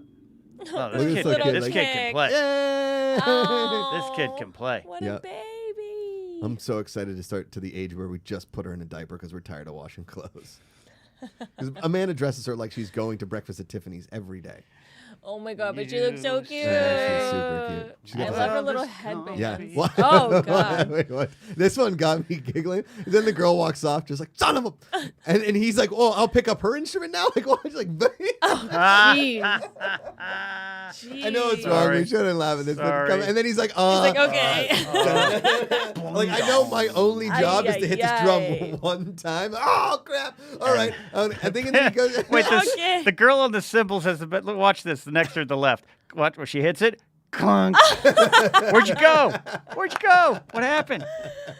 Oh, Look at this little kid, this like- kid can play. Yay! Oh, This kid can play. What Yep. a baby. I'm so excited to start to the age where we just put her in a diaper because we're tired of washing clothes. Because Amanda dresses her like she's going to breakfast at Tiffany's every day. Oh my god, but she looks so cute. Yeah, she's super cute. She's I got love the- her little This headband. Yeah. Baby. What? Oh, God. Wait, what? This one got me giggling. And then the girl walks off, just like, son of a. And he's like, oh, I'll pick up her instrument now? Like, what? She's like, Jeez. I know it's Jeez. wrong. Sorry. We shouldn't laugh at this. But Sorry. and then he's like, He's like, okay. like, I know my only job is to hit this drum Ay-yi-yi. one time. Oh, crap. All right. I think and then he goes. Wait, Okay. the girl on the cymbals has the. Look, watch this. The next to the left. Watch where she hits it. Clunk. Where'd you go? Where'd you go? What happened?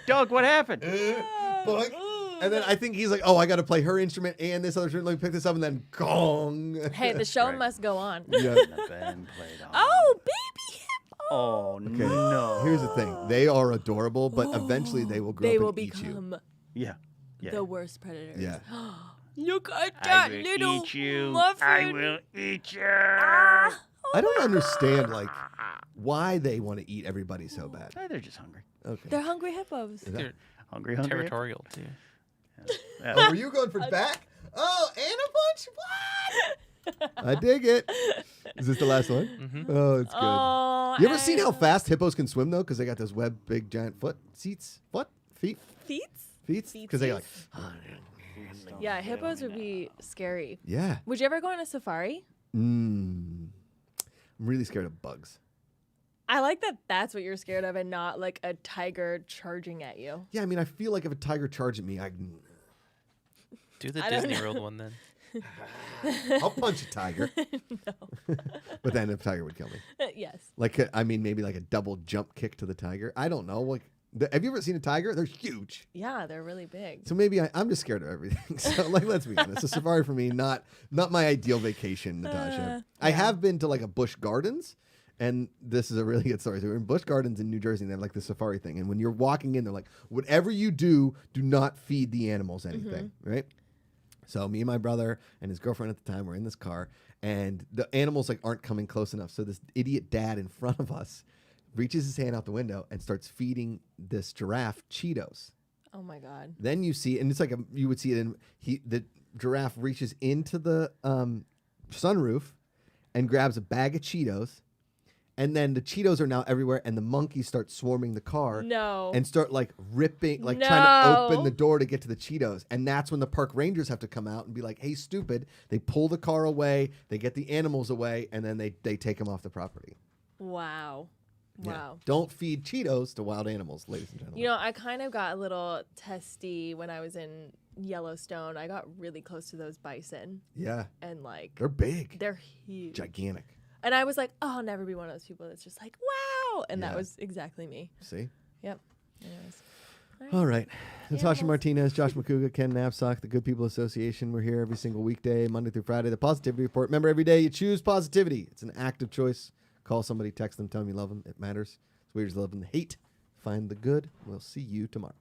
Doug, what happened? Boink. And then I think he's like, oh, I got to play her instrument and this other instrument. Let me pick this up, and then gong. Hey, the show Right. must go on. Yeah. Ben played on. Oh, baby Hippo. Oh Okay. no. Here's the thing. They are adorable, but eventually they will grow They up will and eat you. become Yeah. Yeah. the worst predators. Yeah. Look at I that will little eat you. muffin. I will eat you. Ah, I don't understand like why they want to eat everybody so bad. They're just hungry. Okay. they're hungry hippos. They're Hungry. territorial too. Yeah. Oh, were you going for back? Oh, and a punch? What? I dig it. Is this the last one? Mm-hmm. Oh, it's good. Oh, You ever seen how and- fast hippos can swim though? Because they got those web, big, giant feet. Feet? Because they like. Yeah, hippos would be scary. Yeah. Would you ever go on a safari? I'm really scared of bugs. I like that that's what you're scared of and not like a tiger charging at you. Yeah, I mean, I feel like if a tiger charged at me, Do the I don't Disney know. World one then. I'll punch a tiger. But then a tiger would kill me. Yes. Like, I mean, maybe like a double jump kick to the tiger. I don't know. Like, have you ever seen a tiger? They're huge. Yeah, they're really big. So maybe I'm just scared of everything. So like, let's be honest, a safari for me, not my ideal vacation, Natasha. I have been to like a Busch Gardens, and this is a really good story. So we're in Busch Gardens in New Jersey, and they have like the safari thing. And when you're walking in, they're like, whatever you do not feed the animals anything, right? So me and my brother and his girlfriend at the time were in this car, and the animals like aren't coming close enough. So this idiot dad in front of us reaches his hand out the window and starts feeding this giraffe Cheetos. Oh my god. Then you see, and it's like you would see it in the giraffe reaches into the sunroof and grabs a bag of Cheetos, and then the Cheetos are now everywhere, and the monkeys start swarming the car. No. And start like ripping, like trying to open No. the door to get to the Cheetos. And that's when the park rangers have to come out and be like, hey, stupid. They pull the car away, they get the animals away, and then they take them off the property. Wow. Yeah. Wow. Don't feed Cheetos to wild animals, ladies and gentlemen. You know, I kind of got a little testy when I was in Yellowstone. I got really close to those bison, Yeah. and like They're big. they're huge. Gigantic. And I was like, oh, I'll never be one of those people that's just like, wow. And Yeah. that was exactly me. See? Yep. Anyways. All right. Natasha Animals. Martinez, Josh Macuga, Ken Knapsack, the Good People Association. We're here every single weekday, Monday through Friday. The Positivity Report. Remember, every day you choose positivity. It's an active choice. Call somebody, text them, tell them you love them. It matters. It's weird as love and hate. Find the good. We'll see you tomorrow.